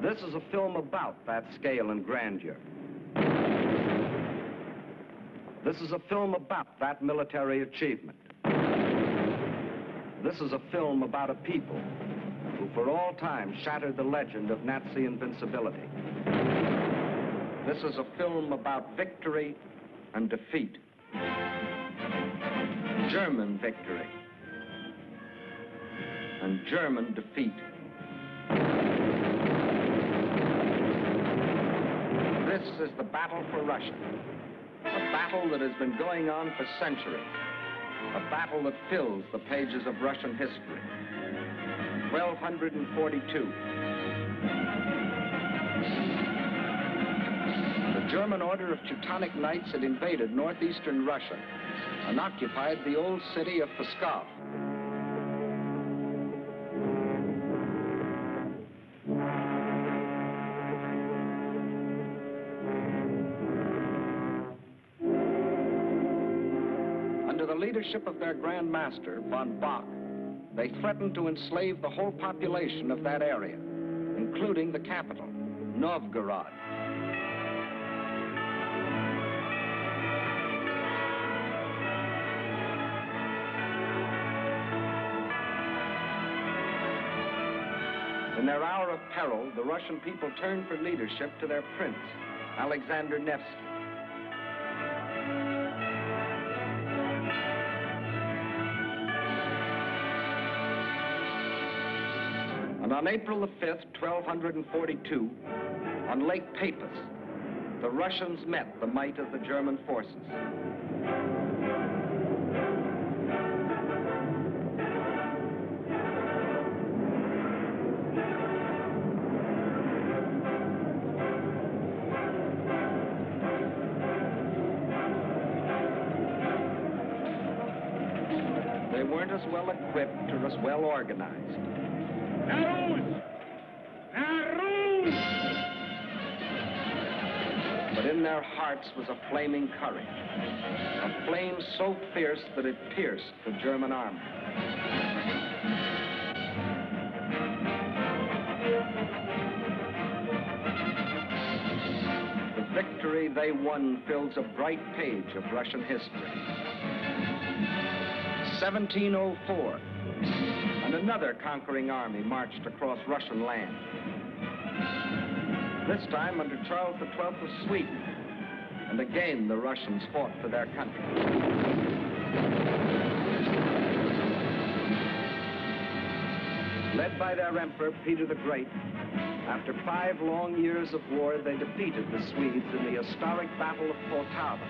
This is a film about that scale and grandeur. This is a film about that military achievement. This is a film about a people who for all time shattered the legend of Nazi invincibility. This is a film about victory and defeat. German victory and German defeat. This is the battle for Russia, a battle that has been going on for centuries, a battle that fills the pages of Russian history. 1242. The German Order of Teutonic Knights had invaded northeastern Russia and occupied the old city of Pskov. Under the leadership of their Grand Master, von Bock, they threatened to enslave the whole population of that area, including the capital, Novgorod. In their hour of peril, the Russian people turned for leadership to their prince, Alexander Nevsky. And on April the 5th, 1242, on Lake Peipus, the Russians met the might of the German forces. They weren't as well equipped or as well organized. But in their hearts was a flaming courage, a flame so fierce that it pierced the German army. The victory they won fills a bright page of Russian history. 1704, and another conquering army marched across Russian land. This time under Charles XII of Sweden, and again the Russians fought for their country. Led by their emperor, Peter the Great, after 5 long years of war, they defeated the Swedes in the historic Battle of Poltava.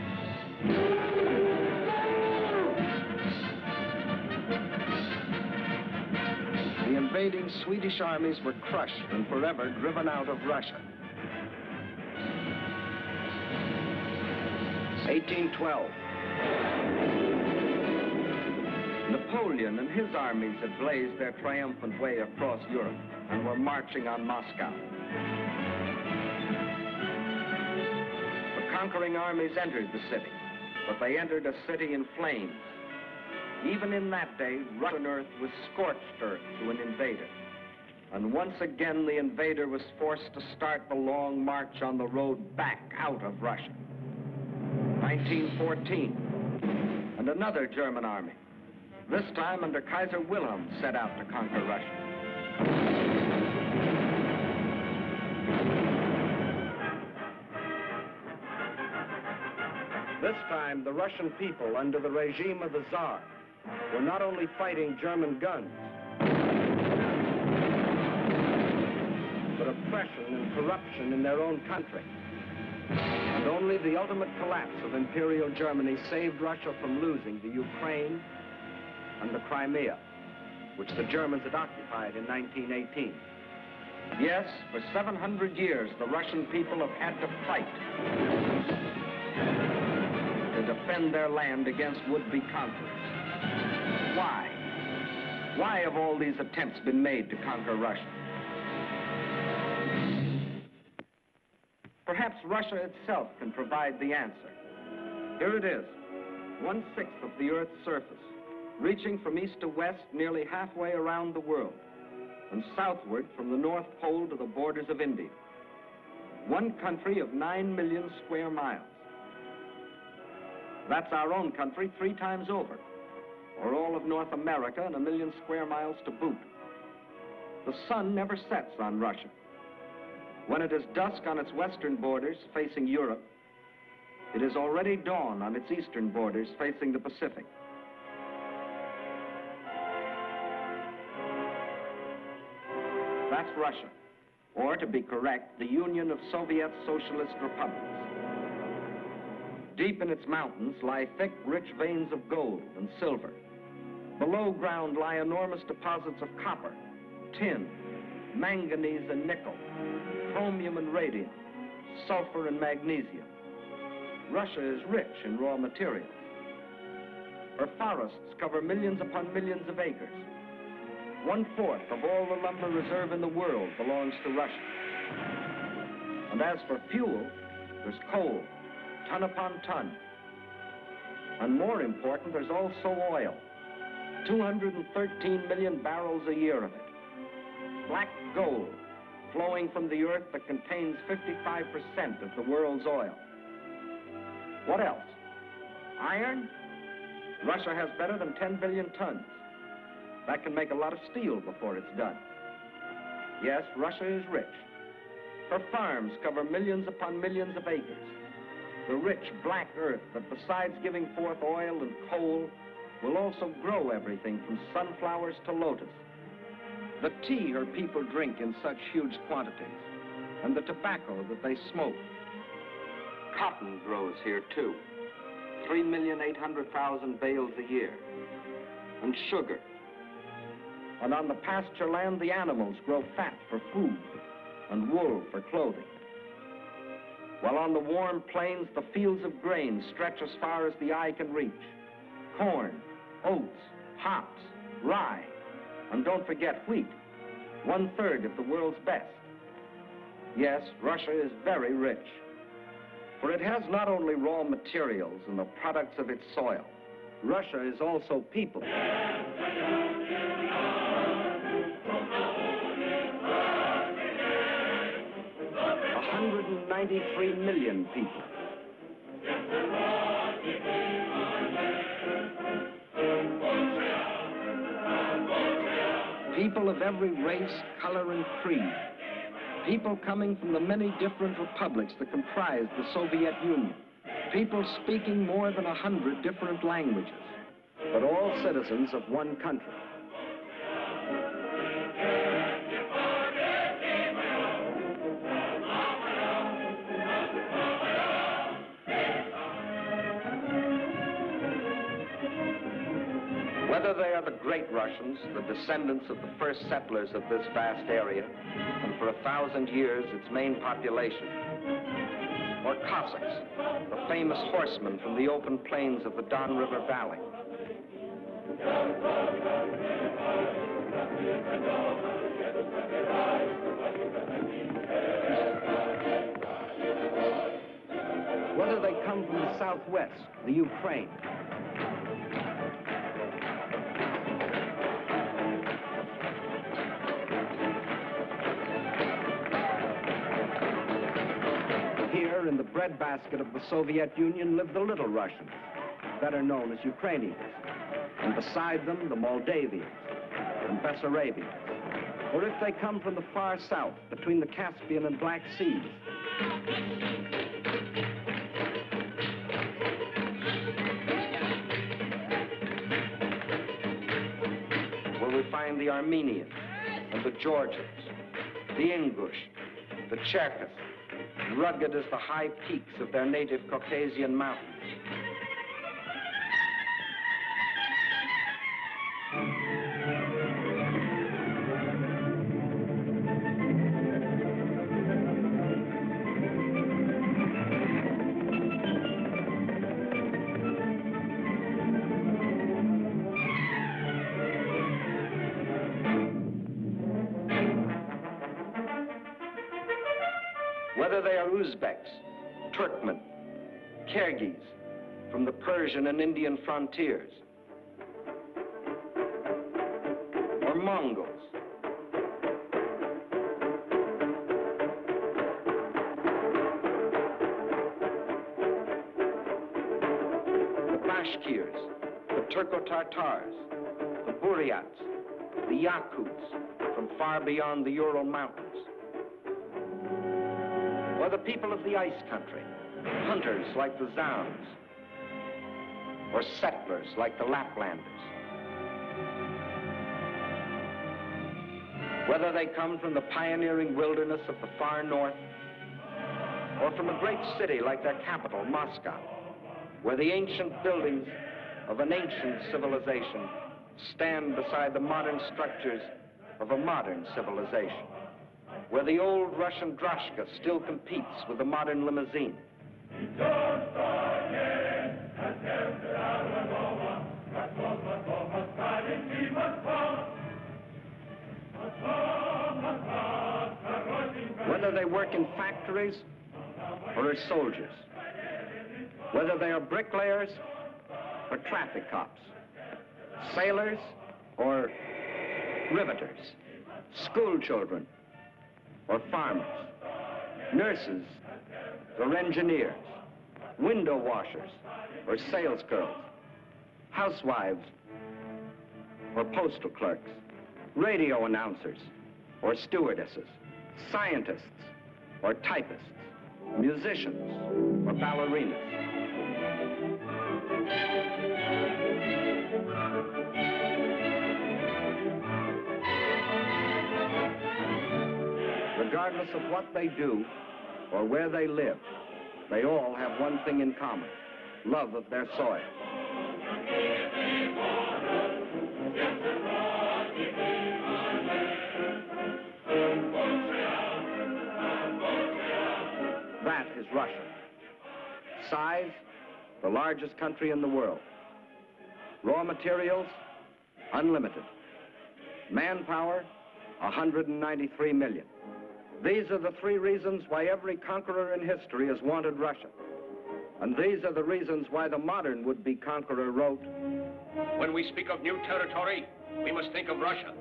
The invading Swedish armies were crushed and forever driven out of Russia. 1812. Napoleon and his armies had blazed their triumphant way across Europe and were marching on Moscow. The conquering armies entered the city, but they entered a city in flames. Even in that day, Russian earth was scorched earth to an invader. And once again, the invader was forced to start the long march on the road back out of Russia. 1914, and another German army, this time under Kaiser Wilhelm, set out to conquer Russia. This time, the Russian people, under the regime of the Tsar, were not only fighting German guns, but oppression and corruption in their own country. And only the ultimate collapse of Imperial Germany saved Russia from losing the Ukraine and the Crimea, which the Germans had occupied in 1918. Yes, for 700 years, the Russian people have had to fight to defend their land against would-be conquerors. Why? Why have all these attempts been made to conquer Russia? Perhaps Russia itself can provide the answer. Here it is, 1/6 of the Earth's surface, reaching from east to west nearly halfway around the world. and southward from the North Pole to the borders of India. One country of 9 million square miles. That's our own country 3 times over, or all of North America and 1 million square miles to boot. The sun never sets on Russia. When it is dusk on its western borders facing Europe, it is already dawn on its eastern borders facing the Pacific. That's Russia, or to be correct, the Union of Soviet Socialist Republics. Deep in its mountains lie thick, rich veins of gold and silver. Below ground lie enormous deposits of copper, tin, manganese and nickel, chromium and radium, sulfur and magnesium. Russia is rich in raw materials. Her forests cover millions upon millions of acres. 1/4 of all the lumber reserve in the world belongs to Russia. And as for fuel, there's coal, ton upon ton. And more important, there's also oil. 213 million barrels a year of it. Black gold flowing from the earth that contains 55% of the world's oil. What else? Iron? Russia has better than 10 billion tons. That can make a lot of steel before it's done. Yes, Russia is rich. Her farms cover millions upon millions of acres. The rich black earth that besides giving forth oil and coal will also grow everything from sunflowers to lotus. The tea her people drink in such huge quantities, and the tobacco that they smoke. Cotton grows here too, 3,800,000 bales a year. And sugar. And on the pasture land, the animals grow fat for food and wool for clothing. While on the warm plains, the fields of grain stretch as far as the eye can reach. Corn, oats, hops, rye, and don't forget wheat, 1/3 of the world's best. Yes, Russia is very rich, for it has not only raw materials and the products of its soil. Russia is also people. 193 million people. People of every race, color, and creed. People coming from the many different republics that comprise the Soviet Union. People speaking more than 100 different languages, but all citizens of one country. Whether they are the great Russians, the descendants of the first settlers of this vast area, and for 1,000 years its main population, or Cossacks, the famous horsemen from the open plains of the Don River Valley. Whether they come from the Southwest, the Ukraine, in the breadbasket of the Soviet Union live the Little Russians, better known as Ukrainians, and beside them the Moldavians and Bessarabians. Or if they come from the far south, between the Caspian and Black Seas, where we find the Armenians and the Georgians, the Ingush, the Cherkess, rugged as the high peaks of their native Caucasian mountains. Whether they are Uzbeks, Turkmen, Kyrgyz, from the Persian and Indian frontiers, or Mongols, Bashkirs, the Turco-Tartars, the Buryats, the Yakuts from far beyond the Ural Mountains. Or the people of the ice country, hunters like the Zounds, or settlers like the Laplanders. Whether they come from the pioneering wilderness of the far north, or from a great city like their capital, Moscow, where the ancient buildings of an ancient civilization stand beside the modern structures of a modern civilization, where the old Russian droshka still competes with the modern limousine. Whether they work in factories or as soldiers, whether they are bricklayers or traffic cops, sailors or riveters, school children or farmers, nurses or engineers, window washers or salesgirls, housewives or postal clerks, radio announcers or stewardesses, scientists or typists, musicians or ballerinas. Regardless of what they do or where they live, they all have one thing in common: love of their soil. That is Russia. Size, the largest country in the world. Raw materials, unlimited. Manpower, 193 million. These are the three reasons why every conqueror in history has wanted Russia. And these are the reasons why the modern would-be conqueror wrote, "When we speak of new territory, we must think of Russia.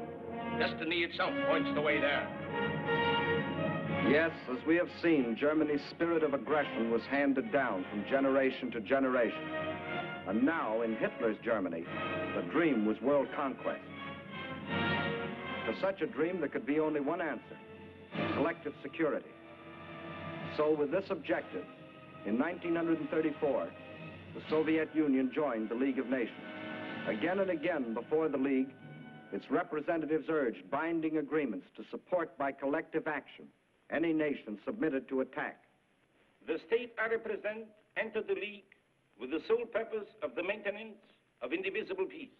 Destiny itself points the way there." Yes, as we have seen, Germany's spirit of aggression was handed down from generation to generation. And now, in Hitler's Germany, the dream was world conquest. To such a dream, there could be only one answer: collective security. So with this objective, in 1934, the Soviet Union joined the League of Nations. Again and again before the League, its representatives urged binding agreements to support by collective action any nation submitted to attack. The state I represent entered the League with the sole purpose of the maintenance of indivisible peace.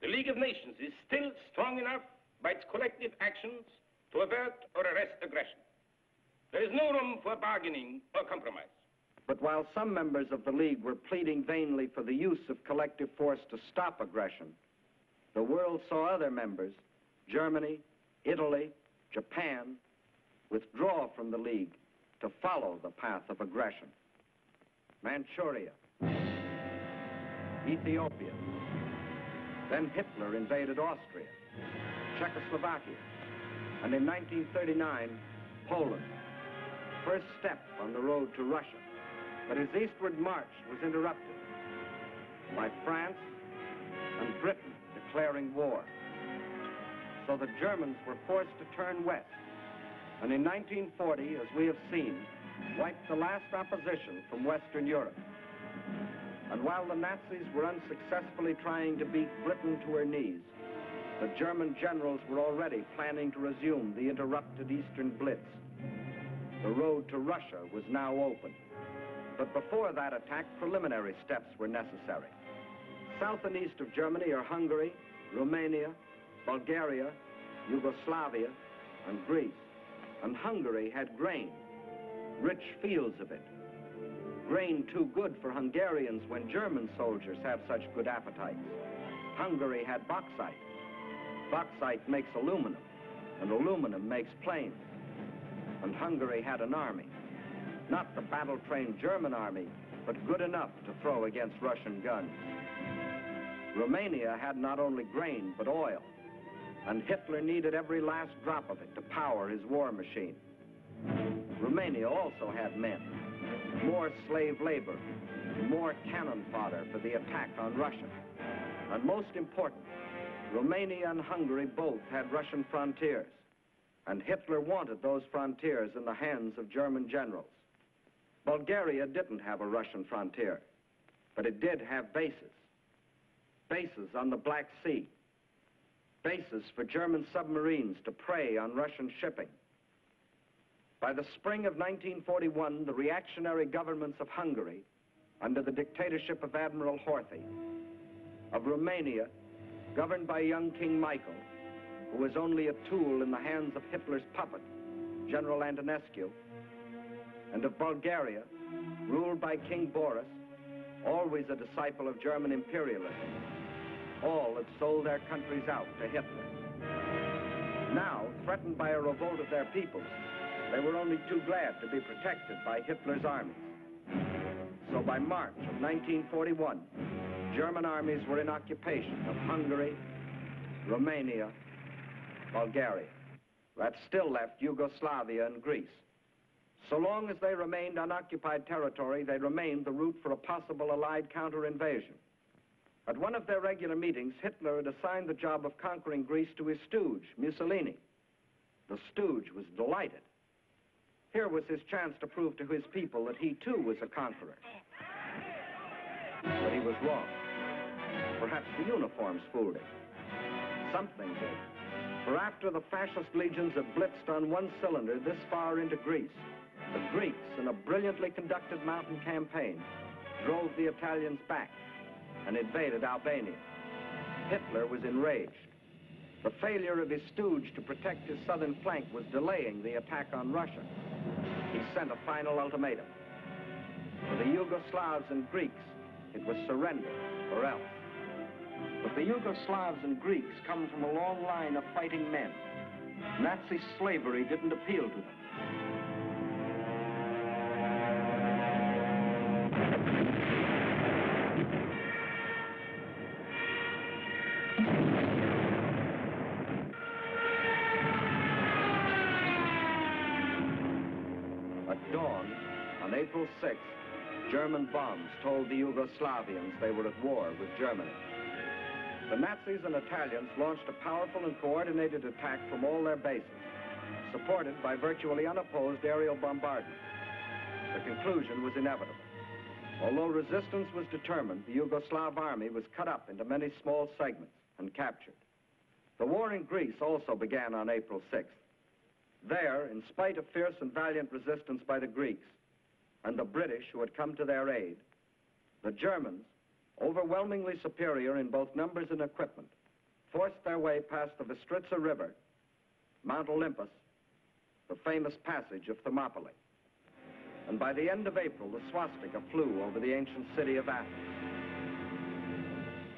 The League of Nations is still strong enough by its collective actions to avert or arrest aggression. There is no room for bargaining or compromise. But while some members of the League were pleading vainly for the use of collective force to stop aggression, the world saw other members, Germany, Italy, Japan, withdraw from the League to follow the path of aggression. Manchuria, Ethiopia, then Hitler invaded Austria, Czechoslovakia, and in 1939, Poland, first step on the road to Russia. But his eastward march was interrupted by France and Britain declaring war. So the Germans were forced to turn west, and in 1940, as we have seen, wiped the last opposition from Western Europe. And while the Nazis were unsuccessfully trying to beat Britain to her knees, the German generals were already planning to resume the interrupted Eastern Blitz. The road to Russia was now open. But before that attack, preliminary steps were necessary. South and east of Germany are Hungary, Romania, Bulgaria, Yugoslavia, and Greece. And Hungary had grain, rich fields of it. Grain too good for Hungarians when German soldiers have such good appetites. Hungary had bauxite. Bauxite makes aluminum, and aluminum makes planes. And Hungary had an army. Not the battle-trained German army, but good enough to throw against Russian guns. Romania had not only grain, but oil. And Hitler needed every last drop of it to power his war machine. Romania also had men, more slave labor, more cannon fodder for the attack on Russia. And most important, Romania and Hungary both had Russian frontiers, and Hitler wanted those frontiers in the hands of German generals. Bulgaria didn't have a Russian frontier, but it did have bases. Bases on the Black Sea. Bases for German submarines to prey on Russian shipping. By the spring of 1941, the reactionary governments of Hungary, under the dictatorship of Admiral Horthy, of Romania, governed by young King Michael, who was only a tool in the hands of Hitler's puppet, General Antonescu, and of Bulgaria, ruled by King Boris, always a disciple of German imperialism. All had sold their countries out to Hitler. Now, threatened by a revolt of their peoples, they were only too glad to be protected by Hitler's armies. So by March of 1941, German armies were in occupation of Hungary, Romania, Bulgaria. That still left Yugoslavia and Greece. So long as they remained unoccupied territory, they remained the route for a possible Allied counter-invasion. At one of their regular meetings, Hitler had assigned the job of conquering Greece to his stooge, Mussolini. The stooge was delighted. Here was his chance to prove to his people that he too was a conqueror. But he was wrong. Perhaps the uniforms fooled him. Something did. For after the fascist legions had blitzed on one cylinder this far into Greece, the Greeks, in a brilliantly conducted mountain campaign, drove the Italians back and invaded Albania. Hitler was enraged. The failure of his stooge to protect his southern flank was delaying the attack on Russia. He sent a final ultimatum. For the Yugoslavs and Greeks, it was surrender or else. But the Yugoslavs and Greeks come from a long line of fighting men. Nazi slavery didn't appeal to them. At dawn, on April 6th, German bombs told the Yugoslavians they were at war with Germany. The Nazis and Italians launched a powerful and coordinated attack from all their bases, supported by virtually unopposed aerial bombardment. The conclusion was inevitable. Although resistance was determined, the Yugoslav army was cut up into many small segments and captured. The war in Greece also began on April 6th. There, in spite of fierce and valiant resistance by the Greeks and the British who had come to their aid, the Germans, overwhelmingly superior in both numbers and equipment, forced their way past the Bistritsa River, Mount Olympus, the famous passage of Thermopylae. And by the end of April, the swastika flew over the ancient city of Athens.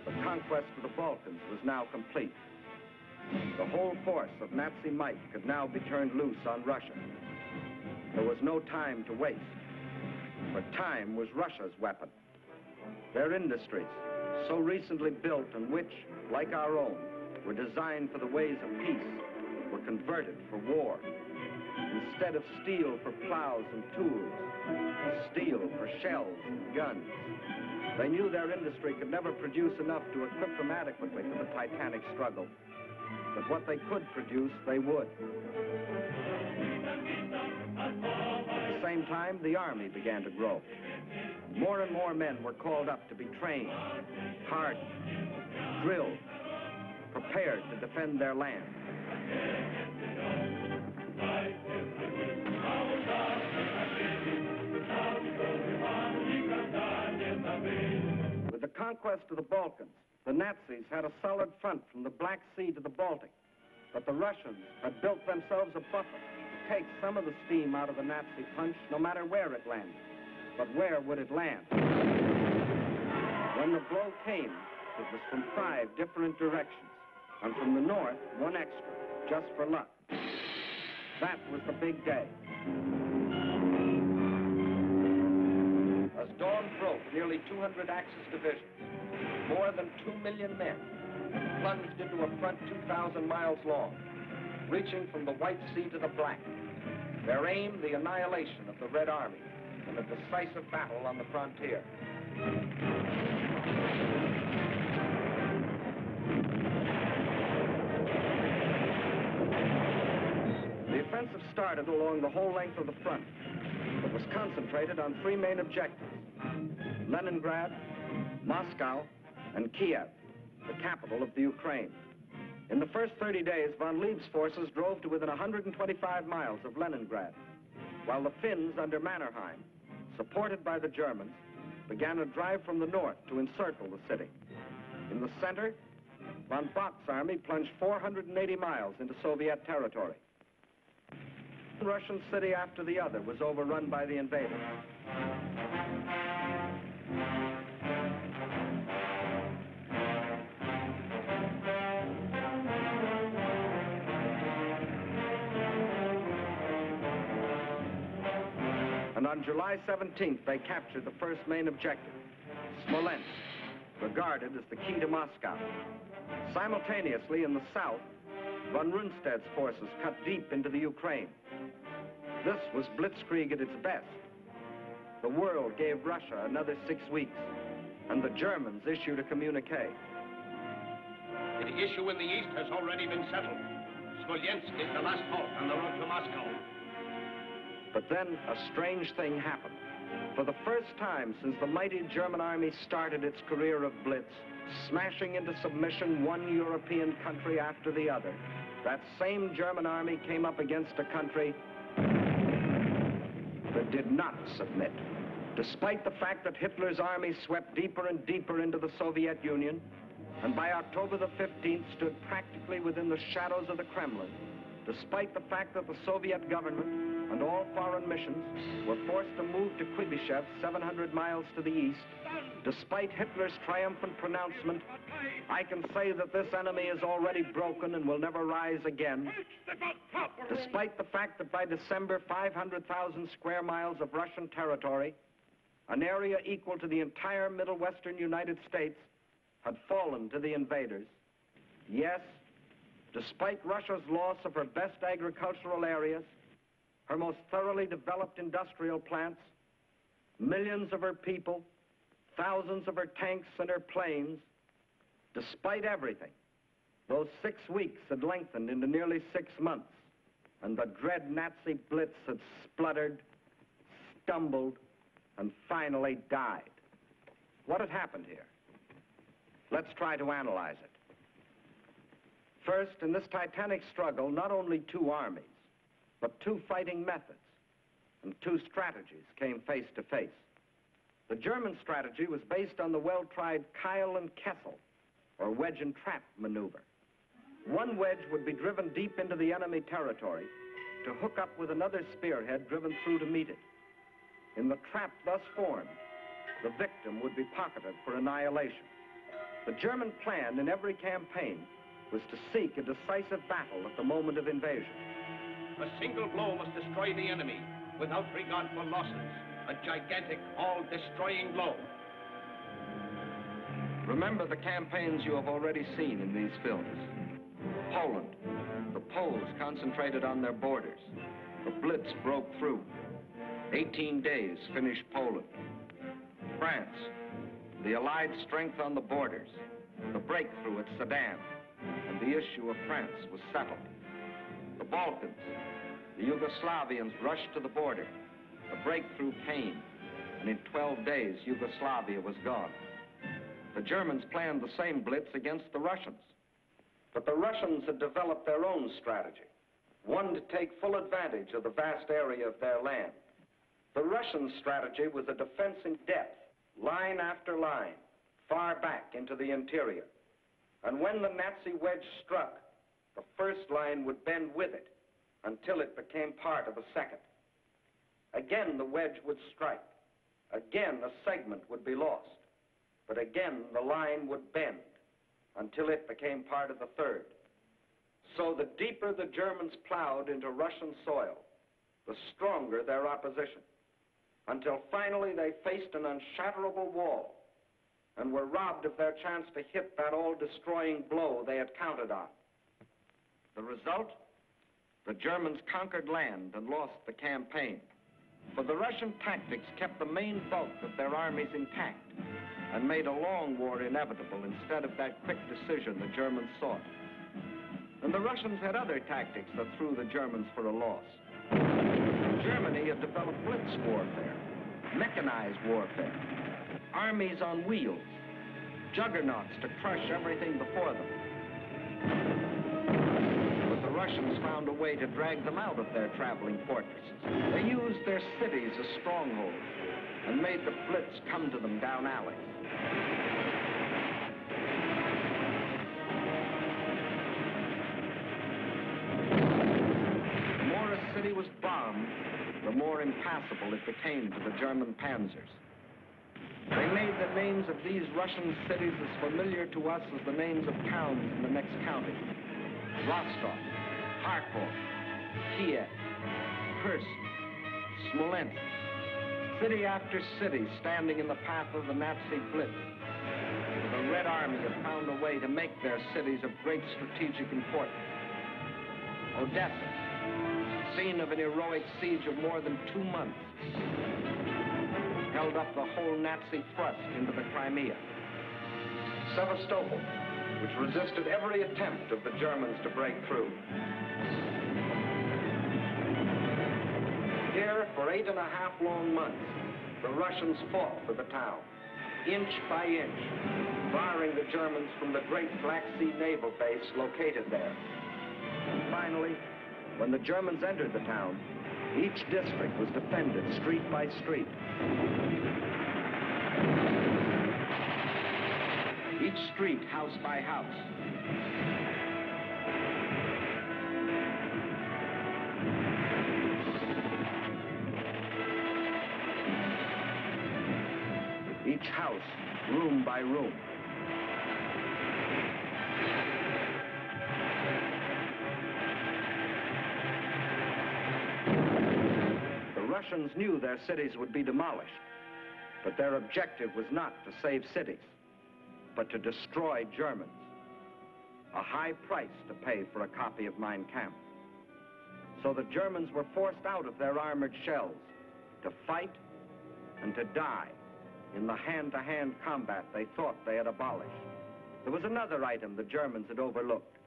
The conquest of the Balkans was now complete. The whole force of Nazi might could now be turned loose on Russia. There was no time to waste, for time was Russia's weapon. Their industries, so recently built and which, like our own, were designed for the ways of peace, were converted for war. Instead of steel for plows and tools, steel for shells and guns. They knew their industry could never produce enough to equip them adequately for the titanic struggle. But what they could produce, they would. At the same time, the army began to grow. More and more men were called up to be trained, hardened, drilled, prepared to defend their land. With the conquest of the Balkans, the Nazis had a solid front from the Black Sea to the Baltic, but the Russians had built themselves a buffer to take some of the steam out of the Nazi punch, no matter where it landed. But where would it land? When the blow came, it was from 5 different directions, and from the north, 1 extra, just for luck. That was the big day. As dawn broke, nearly 200 Axis divisions, more than 2 million men, plunged into a front 2,000 miles long, reaching from the White Sea to the Black. Their aim, the annihilation of the Red Army. in a decisive battle on the frontier. The offensive started along the whole length of the front, but was concentrated on three main objectives: Leningrad, Moscow, and Kiev, the capital of the Ukraine. In the first 30 days, von Lieb's forces drove to within 125 miles of Leningrad, while the Finns under Mannerheim, supported by the Germans, began a drive from the north to encircle the city. In the center, von Bock's army plunged 480 miles into Soviet territory. One Russian city after the other was overrun by the invaders. And on July 17th, they captured the first main objective, Smolensk, regarded as the key to Moscow. Simultaneously, in the south, von Rundstedt's forces cut deep into the Ukraine. This was blitzkrieg at its best. The world gave Russia another 6 weeks, and the Germans issued a communique. The issue in the east has already been settled. Smolensk is the last halt on the road to Moscow. But then a strange thing happened. For the first time since the mighty German army started its career of blitz, smashing into submission one European country after the other, that same German army came up against a country that did not submit. Despite the fact that Hitler's army swept deeper and deeper into the Soviet Union, and by October the 15th stood practically within the shadows of the Kremlin, despite the fact that the Soviet government and all foreign missions were forced to move to Kuibyshev 700 miles to the east, despite Hitler's triumphant pronouncement, I can say that this enemy is already broken and will never rise again. Despite the fact that by December, 500,000 square miles of Russian territory, an area equal to the entire Middle Western United States, had fallen to the invaders. Yes, despite Russia's loss of her best agricultural areas, her most thoroughly developed industrial plants, millions of her people, thousands of her tanks and her planes, despite everything, those 6 weeks had lengthened into nearly 6 months, and the dread Nazi blitz had spluttered, stumbled, and finally died. What had happened here? Let's try to analyze it. First, in this titanic struggle, not only two armies, but two fighting methods and two strategies came face to face. The German strategy was based on the well-tried Keil and Kessel, or wedge and trap maneuver. One wedge would be driven deep into the enemy territory to hook up with another spearhead driven through to meet it. In the trap thus formed, the victim would be pocketed for annihilation. The German plan in every campaign was to seek a decisive battle at the moment of invasion. A single blow must destroy the enemy without regard for losses. A gigantic, all-destroying blow. Remember the campaigns you have already seen in these films. Poland, the Poles concentrated on their borders. The Blitz broke through. 18 days finished Poland. France, the Allied strength on the borders. The breakthrough at Sedan, and the issue of France was settled. The Balkans, the Yugoslavians rushed to the border. The breakthrough came, and in 12 days, Yugoslavia was gone. The Germans planned the same blitz against the Russians. But the Russians had developed their own strategy, one to take full advantage of the vast area of their land. The Russian strategy was a defense in depth, line after line, far back into the interior. And when the Nazi wedge struck, the first line would bend with it until it became part of a second. Again, the wedge would strike. Again, a segment would be lost. But again, the line would bend until it became part of the third. So the deeper the Germans plowed into Russian soil, the stronger their opposition, until finally they faced an unshatterable wall and were robbed of their chance to hit that all-destroying blow they had counted on. The result? The Germans conquered land and lost the campaign. For the Russian tactics kept the main bulk of their armies intact and made a long war inevitable instead of that quick decision the Germans sought. And the Russians had other tactics that threw the Germans for a loss. Germany had developed blitz warfare, mechanized warfare, armies on wheels, juggernauts to crush everything before them. But the Russians found a way to drag them out of their traveling fortresses. They used their cities as strongholds and made the blitz come to them down alleys. The more a city was bombed, the more impassable it became to the German panzers. They made the names of these Russian cities as familiar to us as the names of towns in the next county. Rostov, Kharkov, Kiev, Kursk, Smolensk. City after city standing in the path of the Nazi blitz. The Red Army had found a way to make their cities of great strategic importance. Odessa, scene of an heroic siege of more than 2 months, held up the whole Nazi thrust into the Crimea. Sevastopol, which resisted every attempt of the Germans to break through. Here, for 8.5 long months, the Russians fought for the town, inch by inch, barring the Germans from the great Black Sea naval base located there. And finally, when the Germans entered the town, each district was defended street by street. Each street house by house. Each house, room by room. The Russians knew their cities would be demolished, but their objective was not to save cities, but to destroy Germans. A high price to pay for a copy of Mein Kampf. So the Germans were forced out of their armored shells to fight and to die in the hand-to-hand combat they thought they had abolished. There was another item the Germans had overlooked.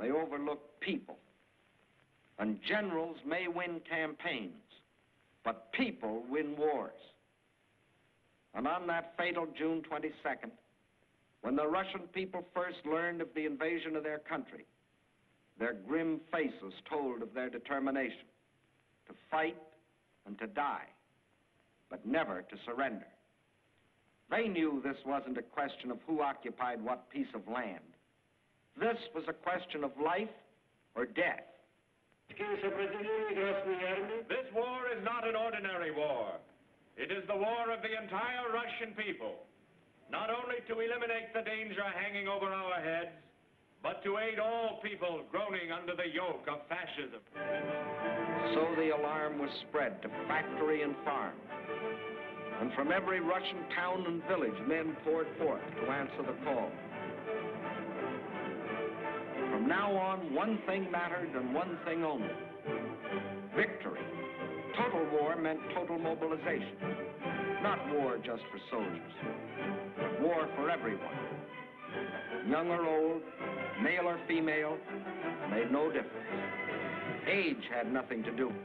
They overlooked people. And generals may win campaigns, but people win wars. And on that fatal June 22nd, when the Russian people first learned of the invasion of their country, their grim faces told of their determination to fight and to die, but never to surrender. They knew this wasn't a question of who occupied what piece of land. This was a question of life or death. This war is not an ordinary war. It is the war of the entire Russian people. Not only to eliminate the danger hanging over our heads, but to aid all people groaning under the yoke of fascism. So the alarm was spread to factory and farm. And from every Russian town and village, men poured forth to answer the call. From now on, one thing mattered and one thing only: victory. Total war meant total mobilization. Not war just for soldiers, but war for everyone. Young or old, male or female, made no difference. Age had nothing to do with it.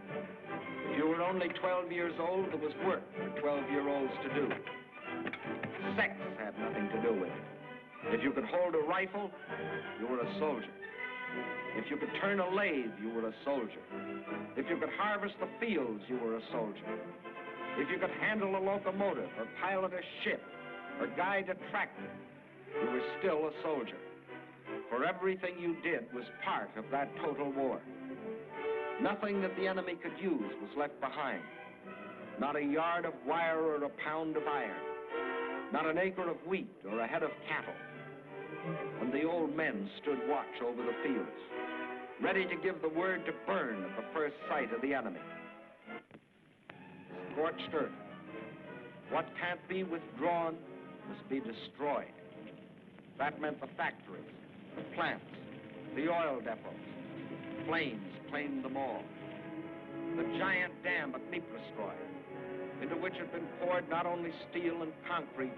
If you were only 12 years old, there was work for 12-year-olds to do. Sex had nothing to do with it. If you could hold a rifle, you were a soldier. If you could turn a lathe, you were a soldier. If you could harvest the fields, you were a soldier. If you could handle a locomotive or pilot a ship or guide a tractor, you were still a soldier. For everything you did was part of that total war. Nothing that the enemy could use was left behind. Not a yard of wire or a pound of iron. Not an acre of wheat or a head of cattle. And the old men stood watch over the fields, ready to give the word to burn at the first sight of the enemy. Scorched earth. What can't be withdrawn must be destroyed. That meant the factories, the plants, the oil depots. Flames claimed them all. The giant dam dam at Dnipro, into which had been poured not only steel and concrete,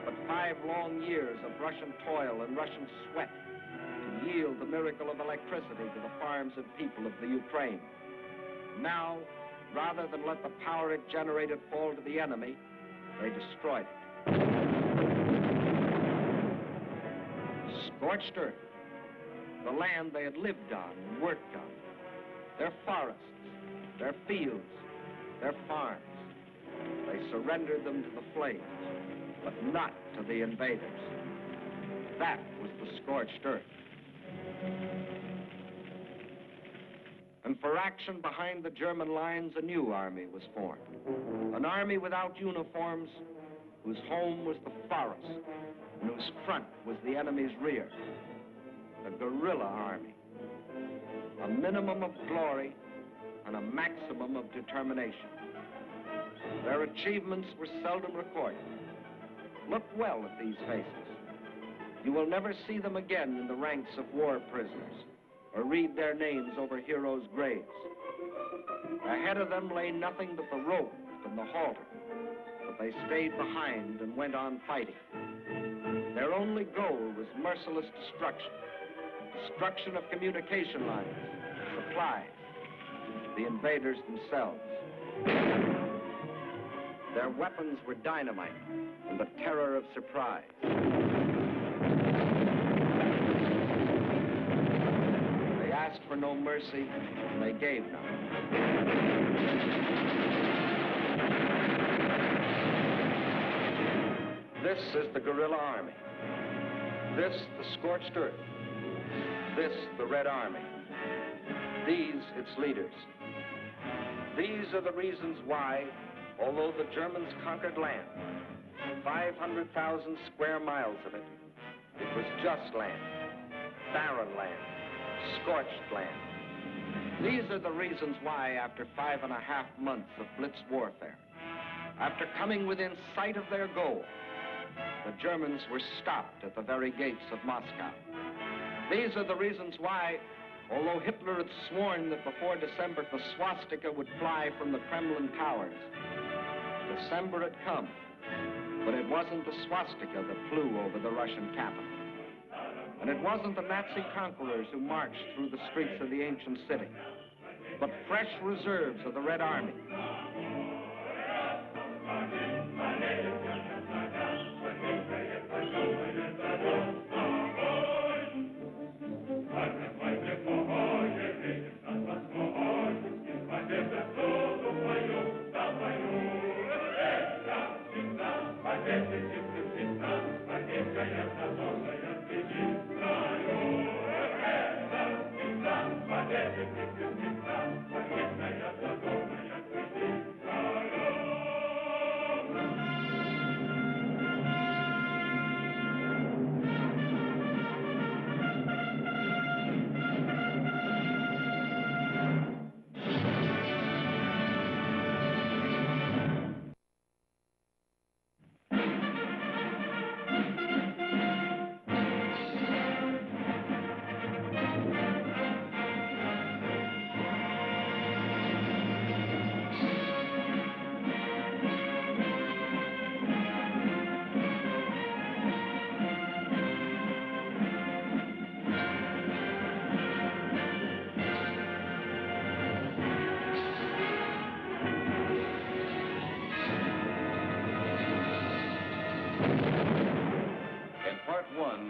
but 5 long years of Russian toil and Russian sweat to yield the miracle of electricity to the farms and people of the Ukraine. Now, rather than let the power it generated fall to the enemy, they destroyed it. Scorched earth, the land they had lived on and worked on, their forests, their fields, their farms. They surrendered them to the flames, but not to the invaders. That was the scorched earth. And for action behind the German lines, a new army was formed. An army without uniforms, whose home was the forest, and whose front was the enemy's rear. The guerrilla army. A minimum of glory and a maximum of determination. Their achievements were seldom recorded. Look well at these faces. You will never see them again in the ranks of war prisoners, or read their names over heroes' graves. Ahead of them lay nothing but the rope and the halter, but they stayed behind and went on fighting. Their only goal was merciless destruction. Destruction of communication lines, supplies, the invaders themselves. Their weapons were dynamite and the terror of surprise. They asked for no mercy, and they gave none. This is the guerrilla army. This, the scorched earth. This, the Red Army. These, its leaders. These are the reasons why, although the Germans conquered land, 500,000 square miles of it, it was just land, barren land, scorched land. These are the reasons why, after 5.5 months of blitz warfare, after coming within sight of their goal, the Germans were stopped at the very gates of Moscow. These are the reasons why, although Hitler had sworn that before December the swastika would fly from the Kremlin towers, December had come, but it wasn't the swastika that flew over the Russian capital. And it wasn't the Nazi conquerors who marched through the streets of the ancient city, but fresh reserves of the Red Army.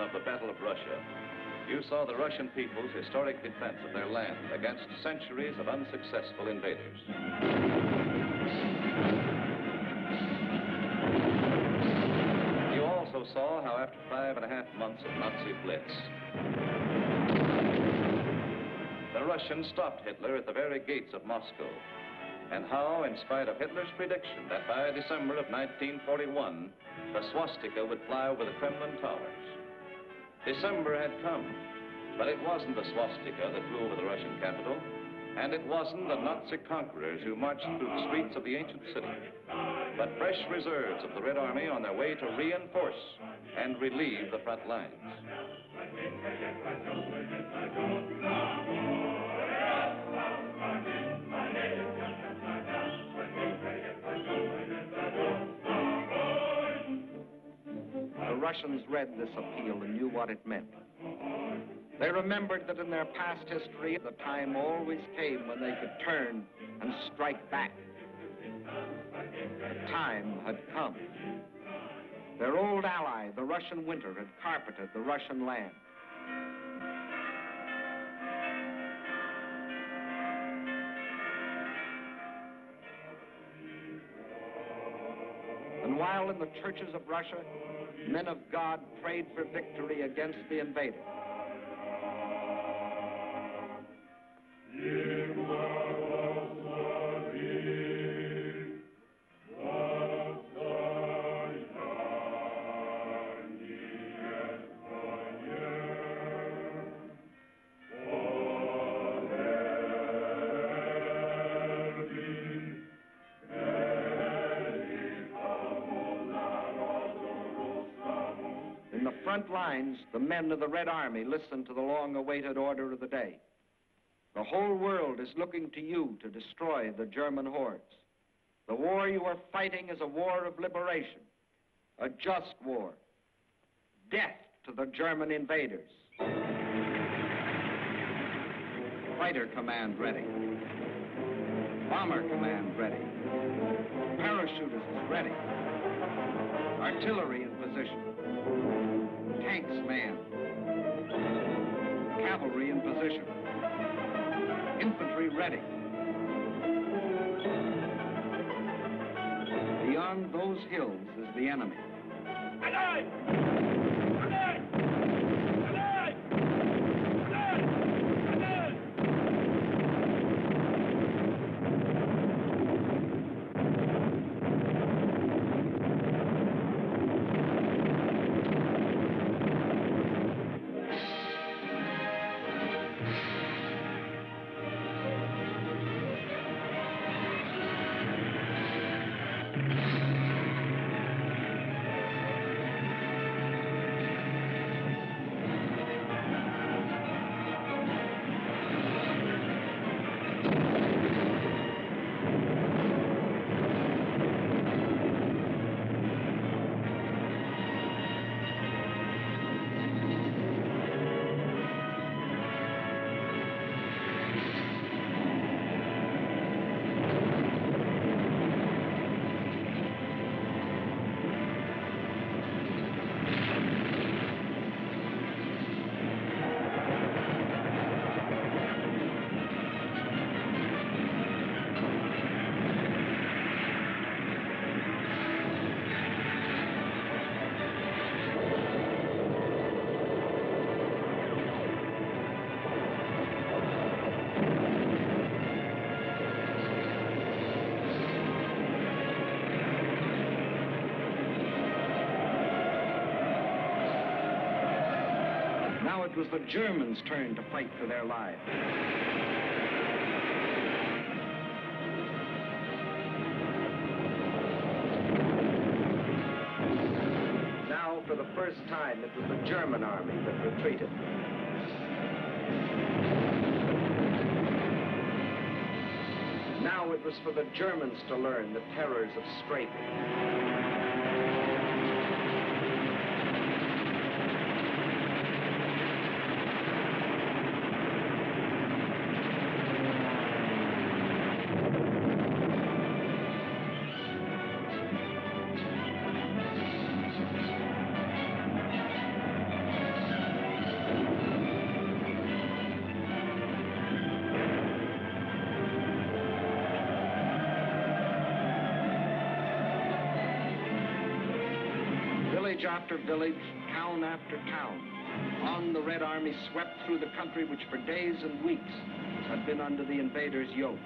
Of the Battle of Russia, you saw the Russian people's historic defense of their land against centuries of unsuccessful invaders. You also saw how after 5.5 months of Nazi blitz, the Russians stopped Hitler at the very gates of Moscow, and how, in spite of Hitler's prediction that by December of 1941, the swastika would fly over the Kremlin towers. December had come, but it wasn't the swastika that flew over the Russian capital, and it wasn't the Nazi conquerors who marched through the streets of the ancient city, but fresh reserves of the Red Army on their way to reinforce and relieve the front lines. Russians read this appeal and knew what it meant. They remembered that in their past history, the time always came when they could turn and strike back. The time had come. Their old ally, the Russian winter, had carpeted the Russian land. And while in the churches of Russia, men of God prayed for victory against the invader, in the front lines, the men of the Red Army listened to the long-awaited order of the day. The whole world is looking to you to destroy the German hordes. The war you are fighting is a war of liberation, a just war. Death to the German invaders. Fighter command ready. Bomber command ready. Parachutists ready. Artillery in position. Tanks manned. Cavalry in position. Infantry ready. Beyond those hills is the enemy. Alive! Alive! Alive! Alive! Alive! Now it was the Germans' turn to fight for their lives. Now, for the first time, it was the German army that retreated. Now it was for the Germans to learn the terrors of strafing. Village after village, town after town, on the Red Army swept through the country which for days and weeks had been under the invaders' yoke.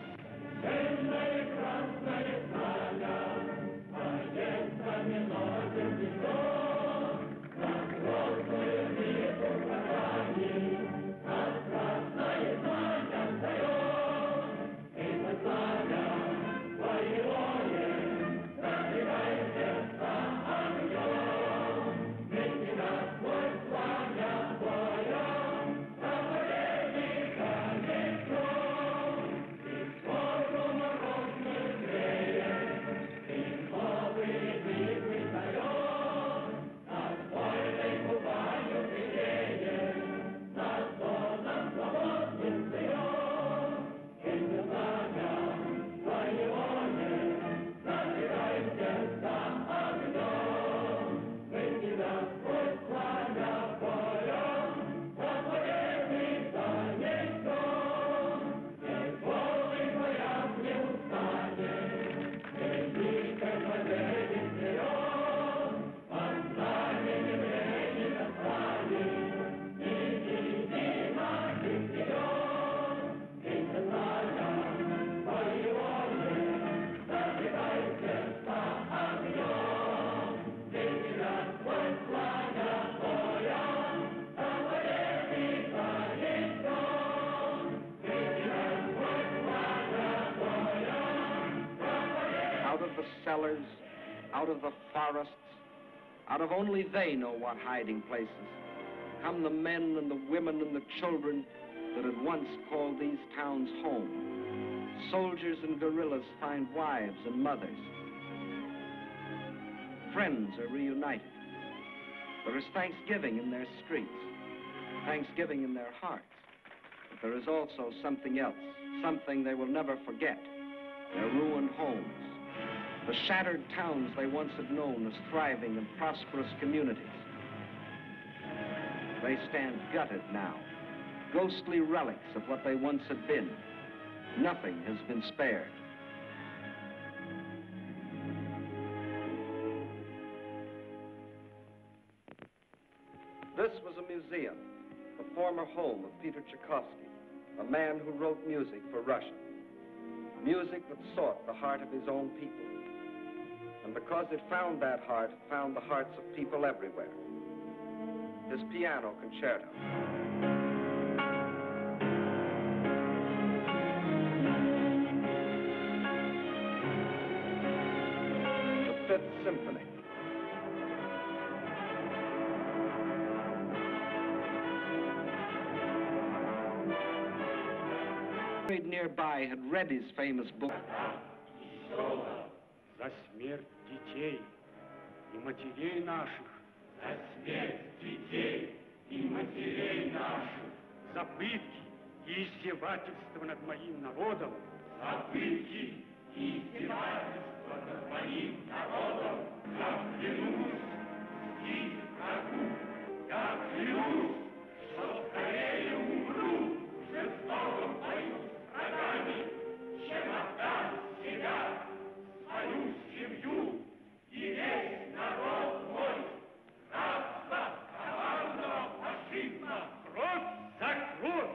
the cellars, out of the forests, out of only they know what hiding places, come the men and the women and the children that had once called these towns home. Soldiers and guerrillas find wives and mothers. Friends are reunited. There is thanksgiving in their streets, thanksgiving in their hearts. But there is also something else, something they will never forget, their ruined homes, the shattered towns they once had known as thriving and prosperous communities. They stand gutted now, ghostly relics of what they once had been. Nothing has been spared. This was a museum, the former home of Peter Tchaikovsky, a man who wrote music for Russia. Music that sought the heart of his own people. And because it found that heart, it found the hearts of people everywhere. His piano concerto. The Fifth Symphony. Nearby had read his famous book. За смерть детей и матерей наших. За смерть детей и матерей наших. За пытки и издевательства над моим народом. За пытки и издевательства над моим народом. Я клянусь, мстить врагу. Я клянусь, что скорее умру в жестоком бою с врагами, чем отдам себя, свою семью и весь народ мой. Рабство коварного фашизма. Кровь за кровь.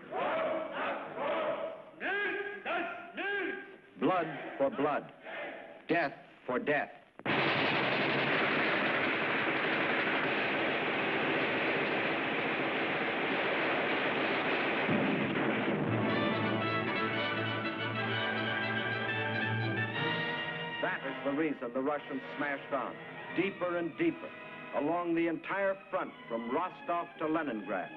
Кровь за кровь. Смерть за смерть. Blood for blood. Death for death. That is the reason the Russians smashed on, deeper and deeper, along the entire front from Rostov to Leningrad.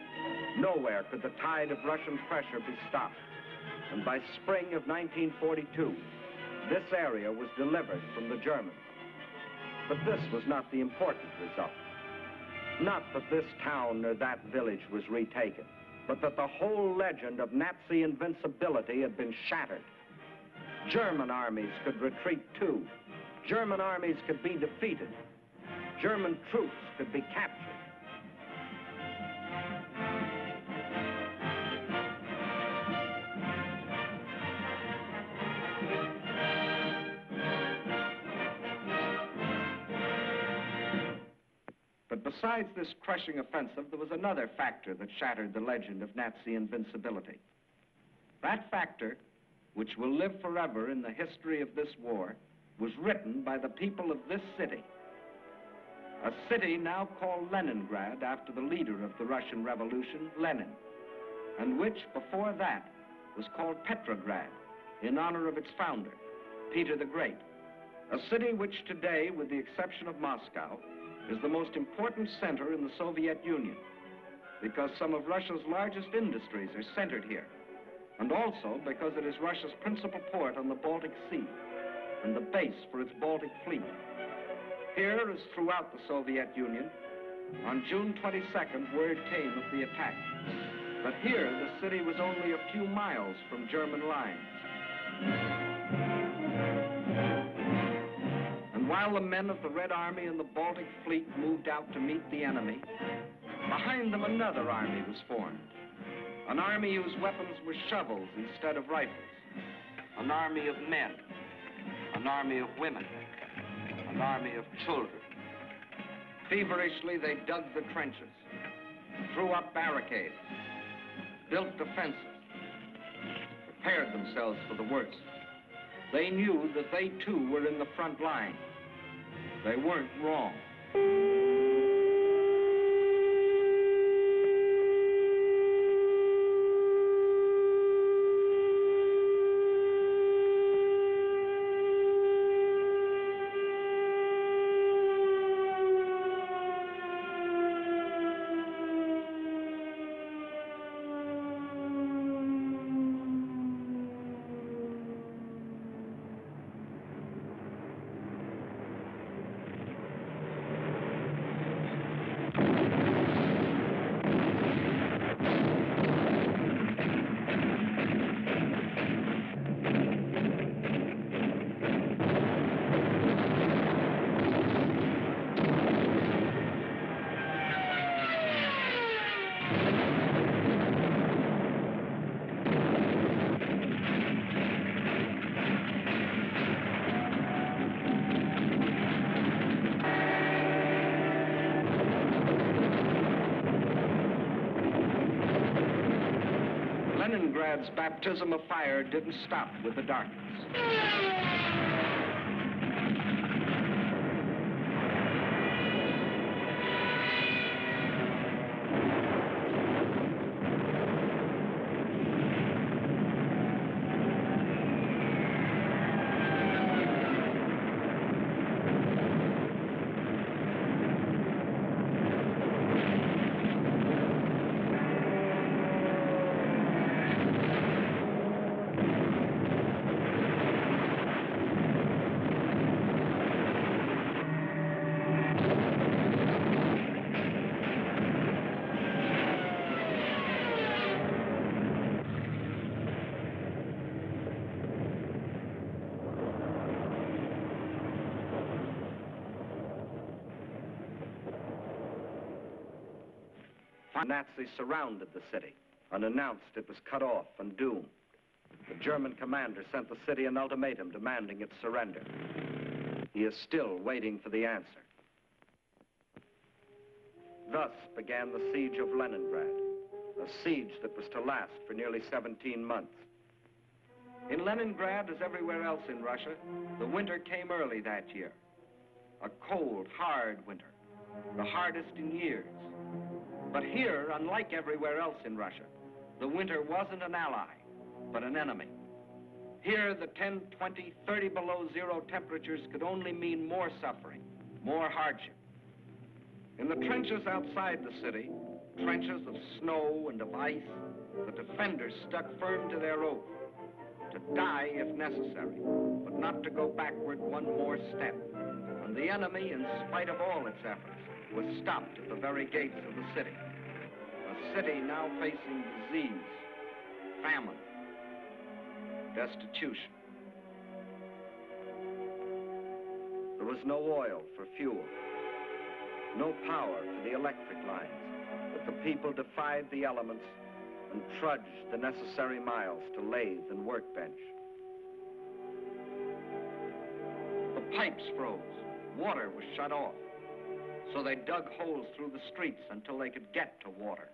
Nowhere could the tide of Russian pressure be stopped. And by spring of 1942, this area was delivered from the Germans. But this was not the important result. Not that this town or that village was retaken, but that the whole legend of Nazi invincibility had been shattered. German armies could retreat too. German armies could be defeated. German troops could be captured. But besides this crushing offensive, there was another factor that shattered the legend of Nazi invincibility. That factor, which will live forever in the history of this war, was written by the people of this city. A city now called Leningrad after the leader of the Russian Revolution, Lenin, and which, before that, was called Petrograd in honor of its founder, Peter the Great. A city which today, with the exception of Moscow, is the most important center in the Soviet Union, because some of Russia's largest industries are centered here, and also because it is Russia's principal port on the Baltic Sea and the base for its Baltic fleet. Here, as throughout the Soviet Union, on June 22nd, word came of the attack. But here, the city was only a few miles from German lines. And while the men of the Red Army and the Baltic Fleet moved out to meet the enemy, behind them another army was formed. An army whose weapons were shovels instead of rifles. An army of men. An army of women. An army of children. Feverishly, they dug the trenches, threw up barricades, built defenses, prepared themselves for the worst. They knew that they too were in the front line. They weren't wrong. Leningrad's baptism of fire didn't stop with the darkness. Nazis surrounded the city. Unannounced, it was cut off and doomed. The German commander sent the city an ultimatum demanding its surrender. He is still waiting for the answer. Thus began the siege of Leningrad, a siege that was to last for nearly 17 months. In Leningrad, as everywhere else in Russia, the winter came early that year. A cold, hard winter, the hardest in years. But here, unlike everywhere else in Russia, the winter wasn't an ally, but an enemy. Here, the 10, 20, 30 below zero temperatures could only mean more suffering, more hardship. In the trenches outside the city, trenches of snow and of ice, the defenders stuck firm to their oath, to die if necessary, but not to go backward one more step. And the enemy, in spite of all its efforts, was stopped at the very gates of the city. A city now facing disease, famine, destitution. There was no oil for fuel, no power for the electric lines, but the people defied the elements and trudged the necessary miles to lathe and workbench. The pipes froze, water was shut off. So they dug holes through the streets until they could get to water.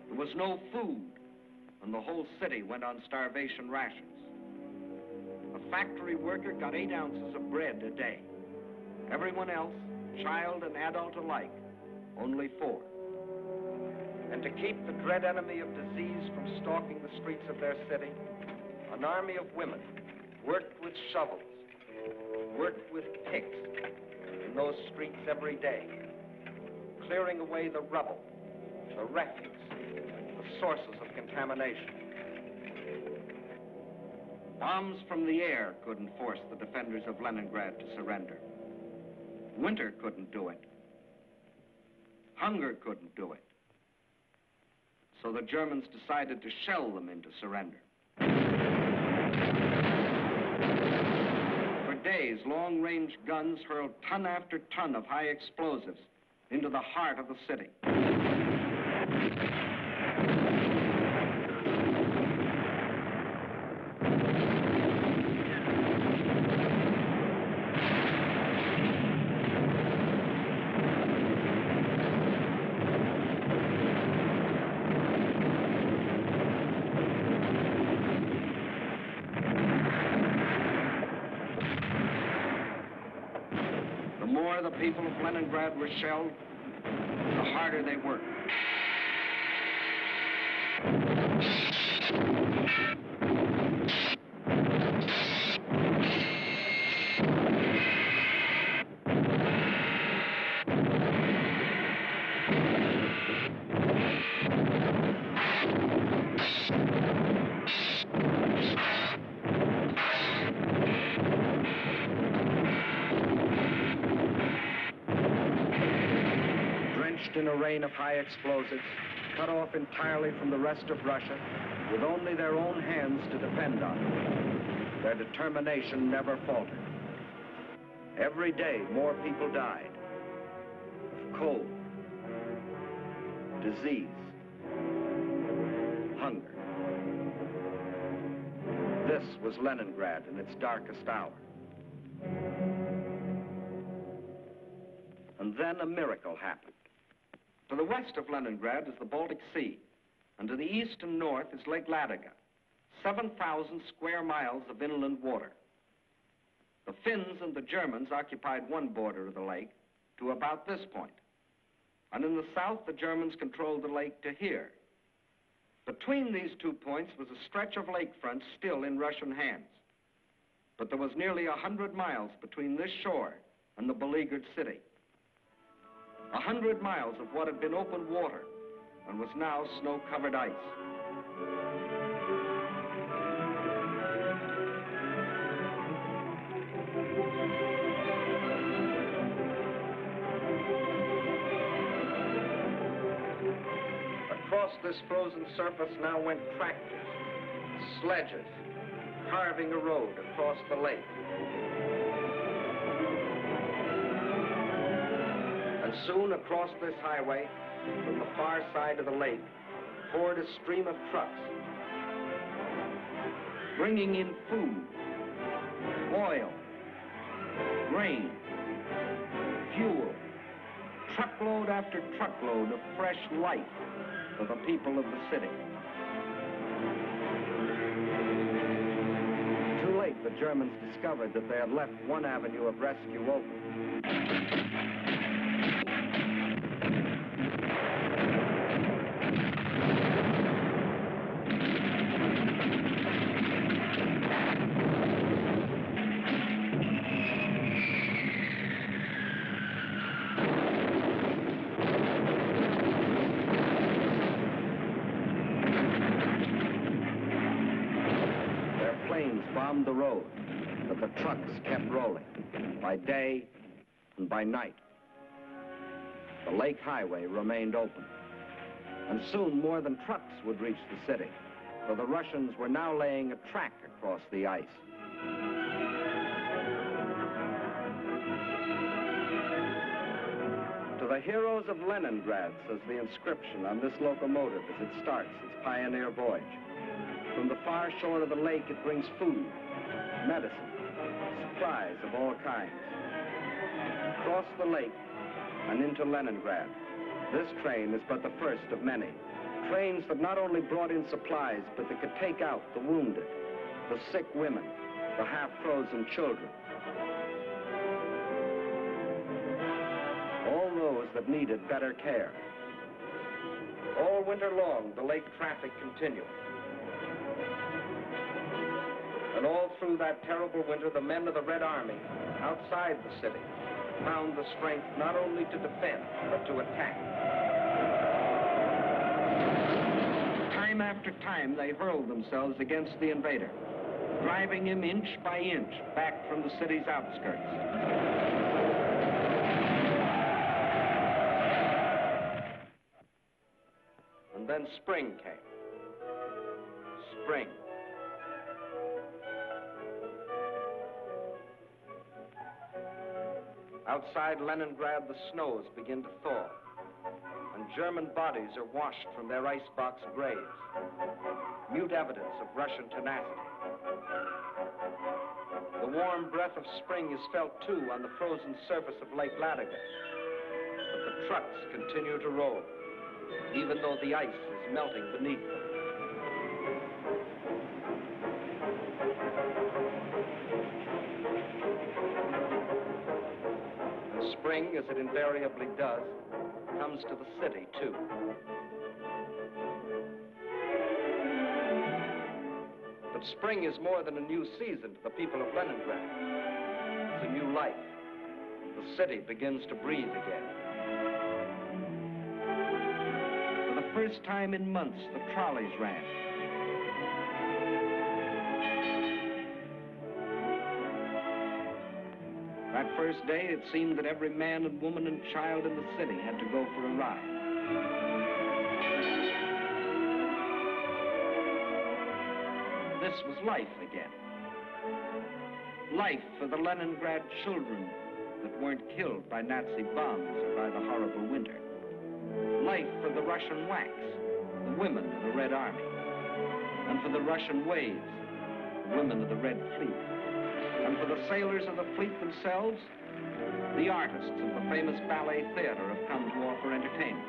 There was no food, and the whole city went on starvation rations. A factory worker got 8 ounces of bread a day. Everyone else, child and adult alike, only 4. And to keep the dread enemy of disease from stalking the streets of their city, an army of women worked with shovels, worked with picks in those streets every day, clearing away the rubble, the refuse, the sources of contamination. Bombs from the air couldn't force the defenders of Leningrad to surrender. Winter couldn't do it. Hunger couldn't do it. So the Germans decided to shell them into surrender. For days, long-range guns hurled ton after ton of high explosives into the heart of the city. The more the people of Leningrad were shelled, the harder they worked. In a rain of high explosives, cut off entirely from the rest of Russia, with only their own hands to depend on. Their determination never faltered. Every day, more people died of cold, disease, hunger. This was Leningrad in its darkest hour. And then a miracle happened. To the west of Leningrad is the Baltic Sea, and to the east and north is Lake Ladoga, 7,000 square miles of inland water. The Finns and the Germans occupied one border of the lake to about this point. And in the south, the Germans controlled the lake to here. Between these 2 points was a stretch of lakefront still in Russian hands. But there was nearly 100 miles between this shore and the beleaguered city. 100 miles of what had been open water and was now snow-covered ice. Across this frozen surface now went tractors, sledges, carving a road across the lake. And soon across this highway, from the far side of the lake, poured a stream of trucks, bringing in food, oil, grain, fuel, truckload after truckload of fresh life for the people of the city. Too late, the Germans discovered that they had left one avenue of rescue open. Bombed the road, but the trucks kept rolling, by day and by night. The lake highway remained open, and soon more than trucks would reach the city, for the Russians were now laying a track across the ice. To the heroes of Leningrad, says the inscription on this locomotive as it starts its pioneer voyage. From the far shore of the lake, it brings food, medicine, supplies of all kinds. Across the lake and into Leningrad, this train is but the first of many. Trains that not only brought in supplies, but that could take out the wounded, the sick women, the half-frozen children. All those that needed better care. All winter long, the lake traffic continued. And all through that terrible winter, the men of the Red Army, outside the city, found the strength not only to defend, but to attack. Time after time, they hurled themselves against the invader, driving him inch by inch back from the city's outskirts. And then spring came. Spring. Outside Leningrad, the snows begin to thaw, and German bodies are washed from their icebox graves, mute evidence of Russian tenacity. The warm breath of spring is felt, too, on the frozen surface of Lake Ladoga. But the trucks continue to roll, even though the ice is melting beneath them. Spring, as it invariably does, comes to the city, too. But spring is more than a new season to the people of Leningrad. It's a new life. The city begins to breathe again. For the first time in months, the trolleys ran. That first day, it seemed that every man and woman and child in the city had to go for a ride. This was life again. Life for the Leningrad children that weren't killed by Nazi bombs or by the horrible winter. Life for the Russian WACs, the women of the Red Army. And for the Russian waves, the women of the Red Fleet. And for the sailors of the fleet themselves, the artists of the famous ballet theater have come to offer entertainment.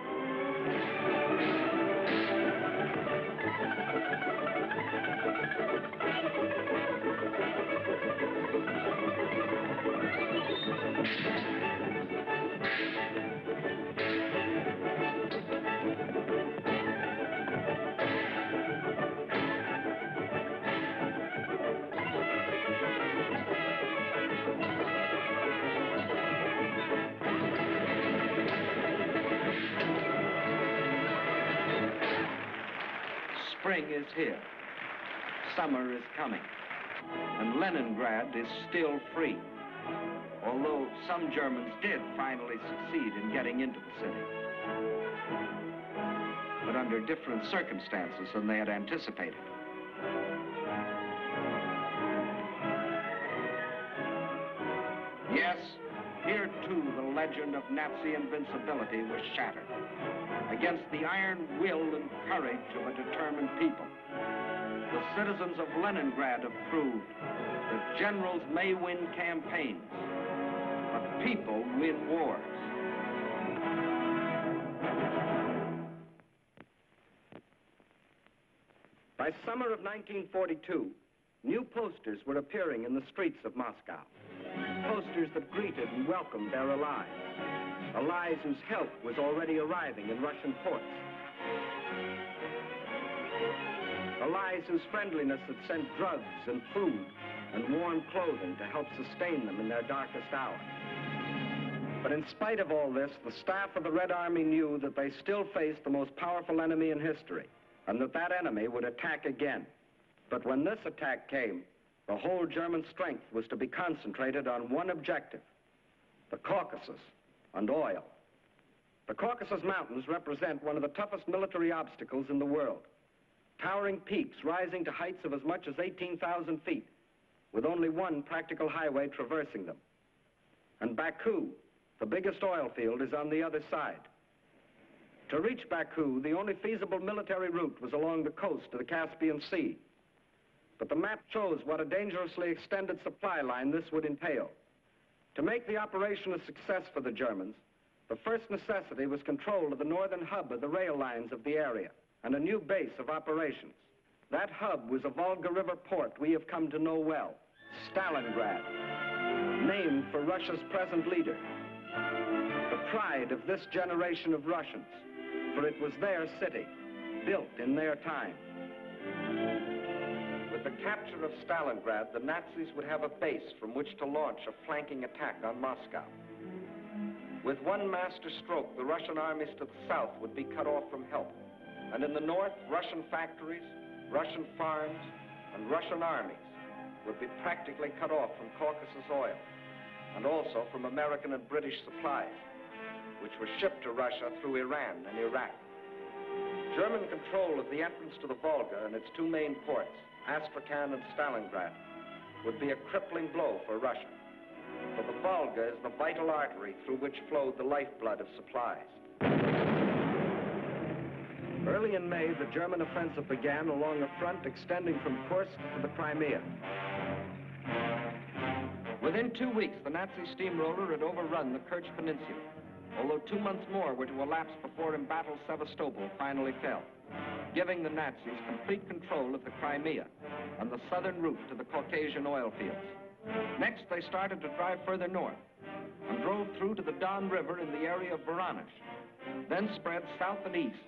Spring is here. Summer is coming. And Leningrad is still free. Although some Germans did finally succeed in getting into the city. But under different circumstances than they had anticipated. Yes, here too the legend of Nazi invincibility was shattered. Against the iron will and courage of a determined people. The citizens of Leningrad have proved that generals may win campaigns, but people win wars. By summer of 1942, new posters were appearing in the streets of Moscow. Posters that greeted and welcomed their allies. Allies whose help was already arriving in Russian ports. Allies whose friendliness had sent drugs and food and warm clothing to help sustain them in their darkest hour. But in spite of all this, the staff of the Red Army knew that they still faced the most powerful enemy in history, and that that enemy would attack again. But when this attack came, the whole German strength was to be concentrated on one objective: the Caucasus and oil. The Caucasus Mountains represent one of the toughest military obstacles in the world. Towering peaks rising to heights of as much as 18,000 feet, with only one practical highway traversing them. And Baku, the biggest oil field, is on the other side. To reach Baku, the only feasible military route was along the coast to the Caspian Sea. But the map shows what a dangerously extended supply line this would entail. To make the operation a success for the Germans, the first necessity was control of the northern hub of the rail lines of the area and a new base of operations. That hub was a Volga River port we have come to know well, Stalingrad, named for Russia's present leader. The pride of this generation of Russians, for it was their city, built in their time. With the capture of Stalingrad, the Nazis would have a base from which to launch a flanking attack on Moscow. With one master stroke, the Russian armies to the south would be cut off from help. And in the north, Russian factories, Russian farms, and Russian armies would be practically cut off from Caucasus oil, and also from American and British supplies, which were shipped to Russia through Iran and Iraq. German control of the entrance to the Volga and its two main ports, Astrakhan and Stalingrad, would be a crippling blow for Russia. For the Volga is the vital artery through which flowed the lifeblood of supplies. Early in May, the German offensive began along a front extending from Kursk to the Crimea. Within 2 weeks, the Nazi steamroller had overrun the Kerch Peninsula, although 2 months more were to elapse before embattled Sevastopol finally fell, giving the Nazis complete control of the Crimea and the southern route to the Caucasian oil fields. Next, they started to drive further north and drove through to the Don River in the area of Voronezh, then spread south and east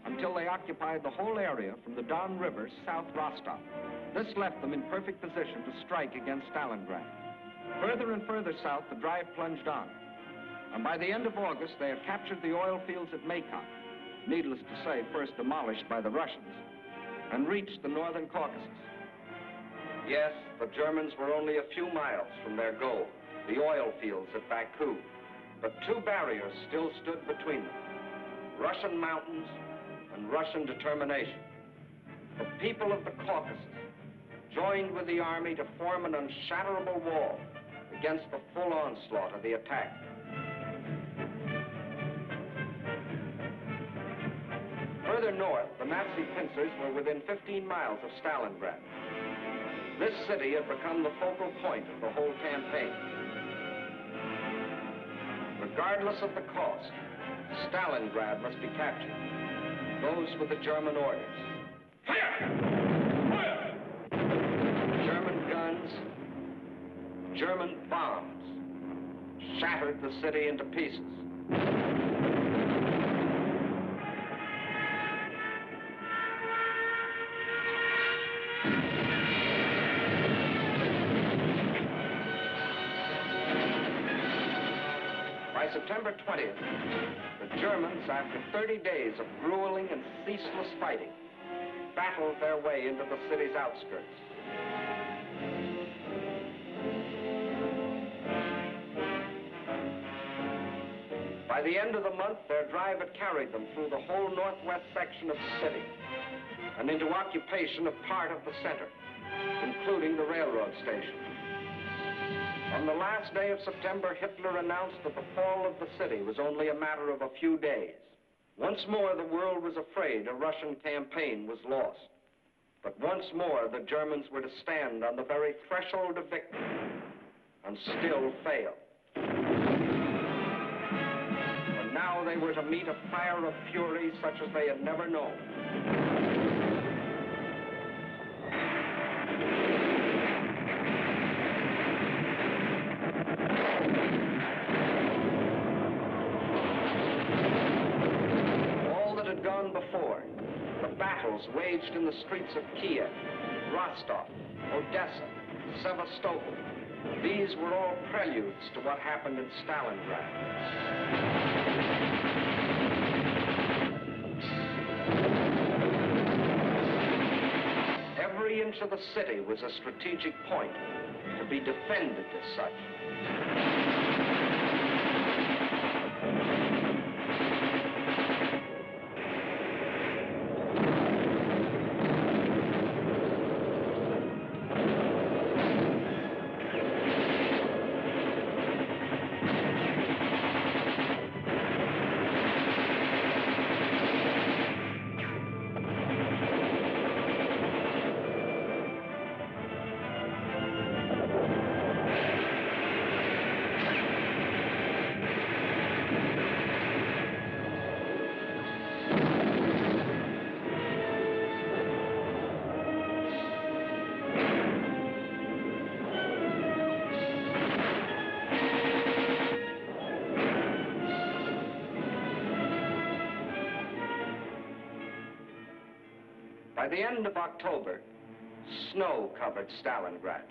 until they occupied the whole area from the Don River south Rostov. This left them in perfect position to strike against Stalingrad. Further and further south, the drive plunged on, and by the end of August, they had captured the oil fields at Mekong, needless to say, first demolished by the Russians, and reached the northern Caucasus. Yes, the Germans were only a few miles from their goal, the oil fields at Baku, but two barriers still stood between them: Russian mountains and Russian determination. The people of the Caucasus joined with the army to form an unshatterable wall against the full onslaught of the attack. Further north, the Nazi pincers were within 15 miles of Stalingrad. This city had become the focal point of the whole campaign. Regardless of the cost, Stalingrad must be captured. Those were the German orders. Fire! Fire! German guns, German bombs shattered the city into pieces. By September 20th, the Germans, after 30 days of grueling and ceaseless fighting, battled their way into the city's outskirts. By the end of the month, their drive had carried them through the whole northwest section of the city and into occupation of part of the center, including the railroad station. On the last day of September, Hitler announced that the fall of the city was only a matter of a few days. Once more, the world was afraid a Russian campaign was lost. But once more, the Germans were to stand on the very threshold of victory and still fail. And now they were to meet a fire of fury such as they had never known. Gone before, the battles waged in the streets of Kiev, Rostov, Odessa, Sevastopol. These were all preludes to what happened in Stalingrad. Every inch of the city was a strategic point to be defended as such. By the end of October, snow covered Stalingrad.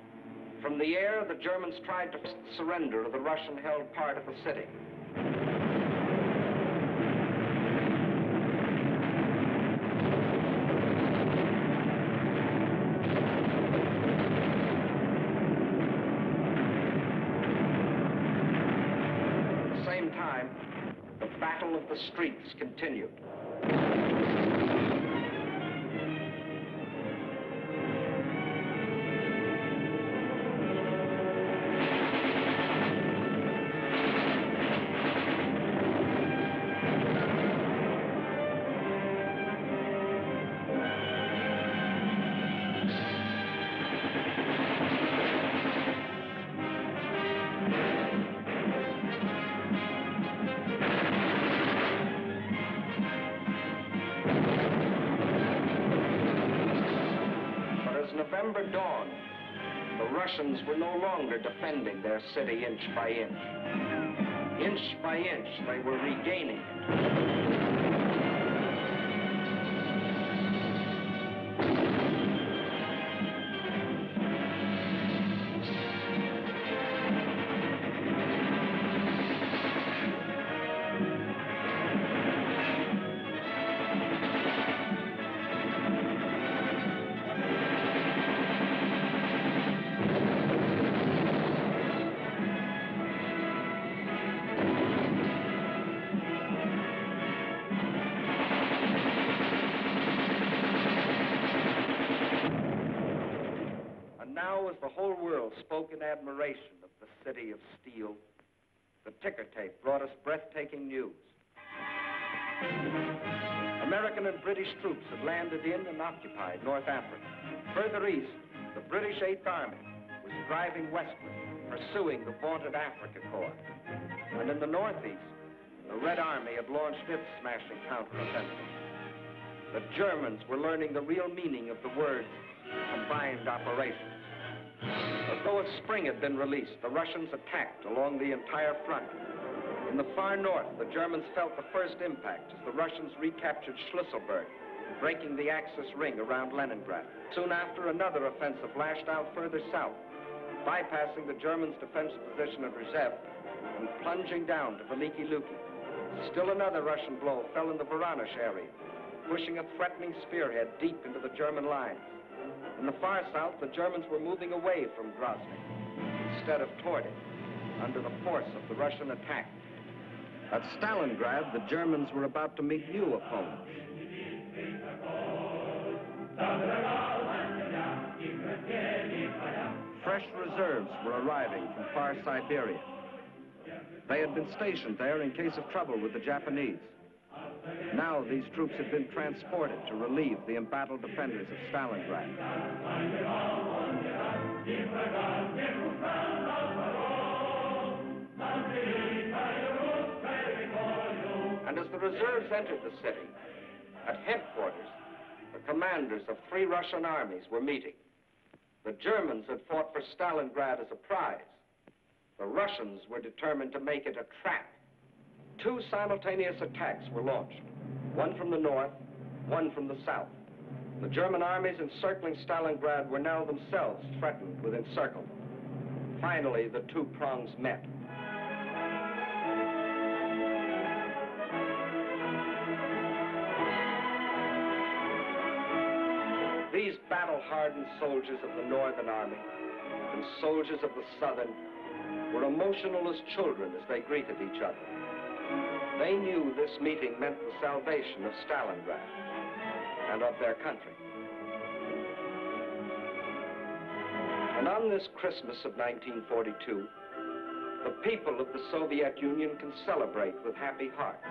From the air, the Germans tried to surrender to the Russian-held part of the city. At the same time, the battle of the streets continued. November dawned, the Russians were no longer defending their city inch by inch. Inch by inch, they were regaining it. As the whole world spoke in admiration of the city of steel, the ticker tape brought us breathtaking news. American and British troops had landed in and occupied North Africa. Further east, The British Eighth Army was driving westward, pursuing the vaunted Africa Corps. And in the northeast, the Red Army had launched its smashing counteroffensive. The Germans were learning the real meaning of the words combined operations. As though a spring had been released, the Russians attacked along the entire front. In the far north, the Germans felt the first impact as the Russians recaptured Schlüsselburg, breaking the Axis ring around Leningrad. Soon after, another offensive lashed out further south, bypassing the Germans' defensive position at Rzhev and plunging down to Veliki Luki. Still another Russian blow fell in the Voronezh area, pushing a threatening spearhead deep into the German lines. In the far south, the Germans were moving away from Grozny instead of toward it, under the force of the Russian attack. At Stalingrad, the Germans were about to meet new opponents. Fresh reserves were arriving from far Siberia. They had been stationed there in case of trouble with the Japanese. Now these troops had been transported to relieve the embattled defenders of Stalingrad. And as the reserves entered the city, at headquarters, the commanders of 3 Russian armies were meeting. The Germans had fought for Stalingrad as a prize. The Russians were determined to make it a trap. 2 simultaneous attacks were launched, one from the north, one from the south. The German armies encircling Stalingrad were now themselves threatened with encirclement. Finally, the 2 prongs met. These battle-hardened soldiers of the Northern Army and soldiers of the Southern were emotional as children as they greeted each other. They knew this meeting meant the salvation of Stalingrad and of their country. And on this Christmas of 1942, the people of the Soviet Union can celebrate with happy hearts.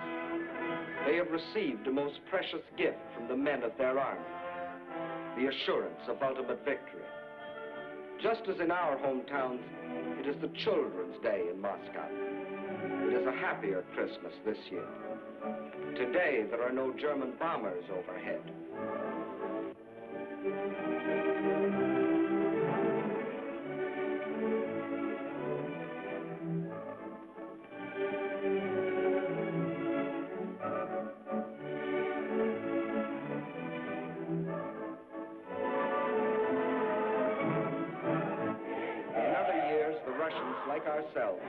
They have received a most precious gift from the men of their army, the assurance of ultimate victory. Just as in our hometowns, it is the Children's Day in Moscow. It is a happier Christmas this year. Today, there are no German bombers overhead. Like ourselves,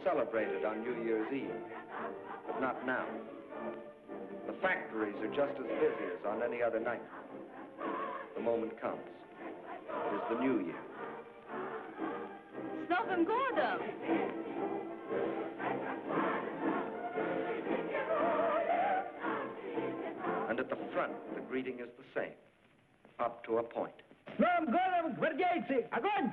celebrated on New Year's Eve, but not now. The factories are just as busy as on any other night. The moment comes. It is the New Year. С Новым годом! And at the front, the greeting is the same, up to a point. С Новым годом, гвардейцы! Огонь!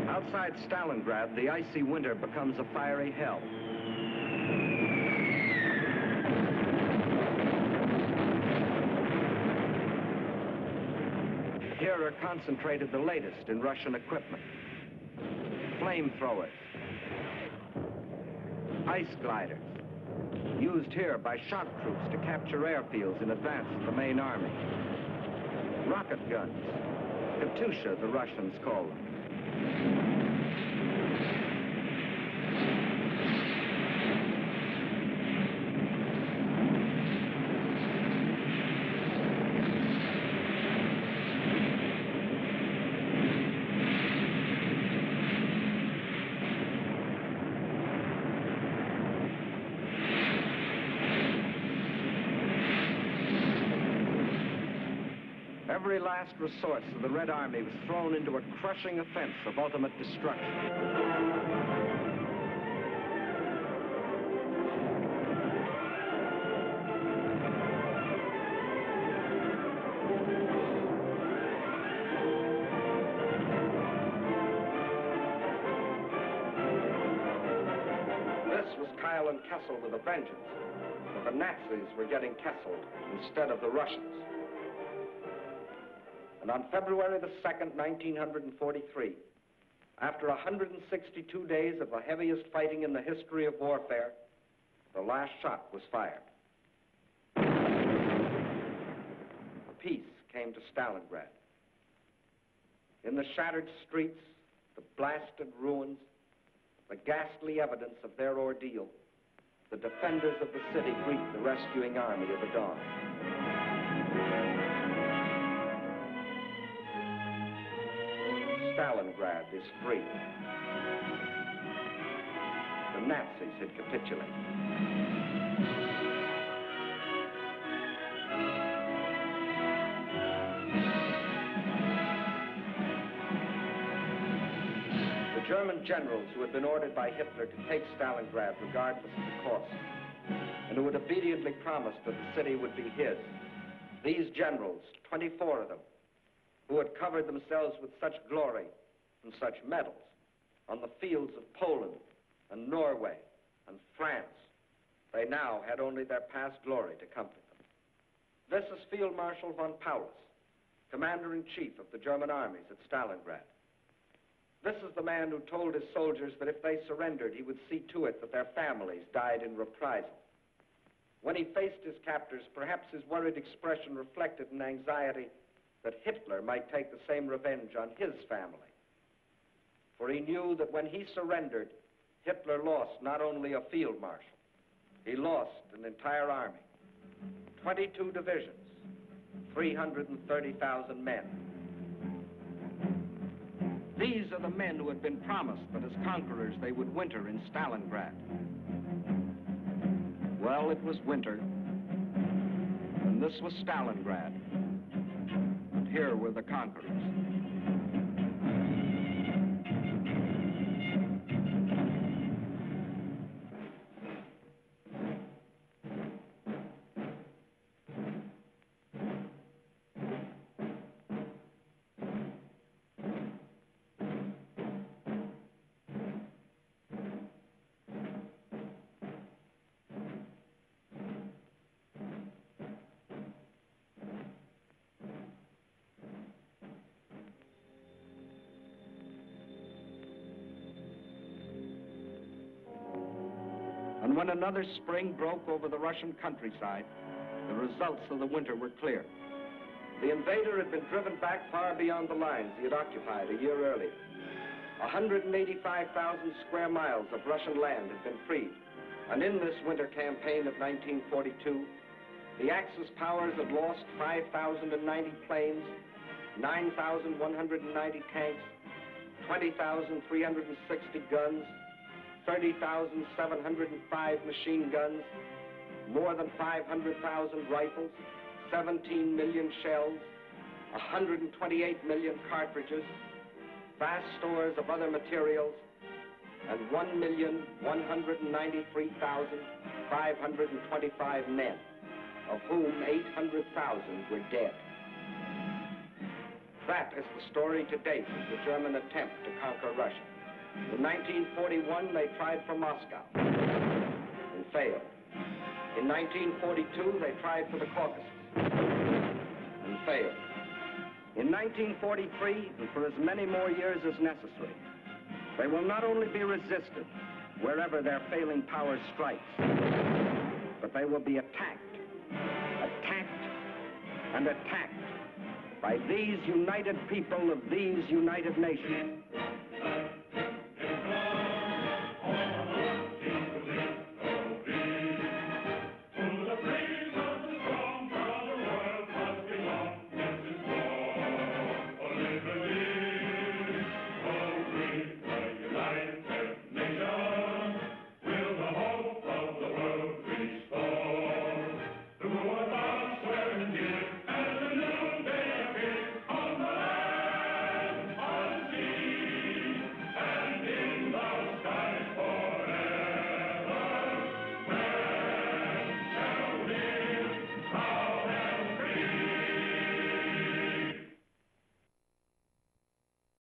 Outside Stalingrad, the icy winter becomes a fiery hell. Here are concentrated the latest in Russian equipment. Flamethrowers, ice gliders, used here by shock troops to capture airfields in advance of the main army. Rocket guns, Katyusha, the Russians call them. Every last resource of the Red Army was thrown into a crushing offense of ultimate destruction. Kessel with a vengeance, but the Nazis were getting Kesseled instead of the Russians. And on February the 2nd, 1943, after 162 days of the heaviest fighting in the history of warfare, the last shot was fired. Peace came to Stalingrad. In the shattered streets, the blasted ruins, the ghastly evidence of their ordeal, the defenders of the city greet the rescuing army of the dawn. Stalingrad is free. The Nazis had capitulated. The German generals who had been ordered by Hitler to take Stalingrad regardless of the cost, and who had obediently promised that the city would be his. These generals, 24 of them, who had covered themselves with such glory and such medals on the fields of Poland and Norway and France, they now had only their past glory to comfort them. This is Field Marshal von Paulus, Commander-in-Chief of the German armies at Stalingrad. This is the man who told his soldiers that if they surrendered, he would see to it that their families died in reprisal. When he faced his captors, perhaps his worried expression reflected an anxiety that Hitler might take the same revenge on his family. For he knew that when he surrendered, Hitler lost not only a field marshal, he lost an entire army, 22 divisions, 330,000 men. These are the men who had been promised that as conquerors they would winter in Stalingrad. Well, it was winter, and this was Stalingrad, and here were the conquerors. And when another spring broke over the Russian countryside, the results of the winter were clear. The invader had been driven back far beyond the lines he had occupied a year earlier. 185,000 square miles of Russian land had been freed. And in this winter campaign of 1942, the Axis powers had lost 5,090 planes, 9,190 tanks, 20,360 guns, 30,705 machine guns, more than 500,000 rifles, 17 million shells, 128 million cartridges, vast stores of other materials, and 1,193,525 men, of whom 800,000 were dead. That is the story to date of the German attempt to conquer Russia. In 1941, they tried for Moscow and failed. In 1942, they tried for the Caucasus and failed. In 1943, and for as many more years as necessary, they will not only be resisted wherever their failing power strikes, but they will be attacked, and attacked by these united people of these united nations.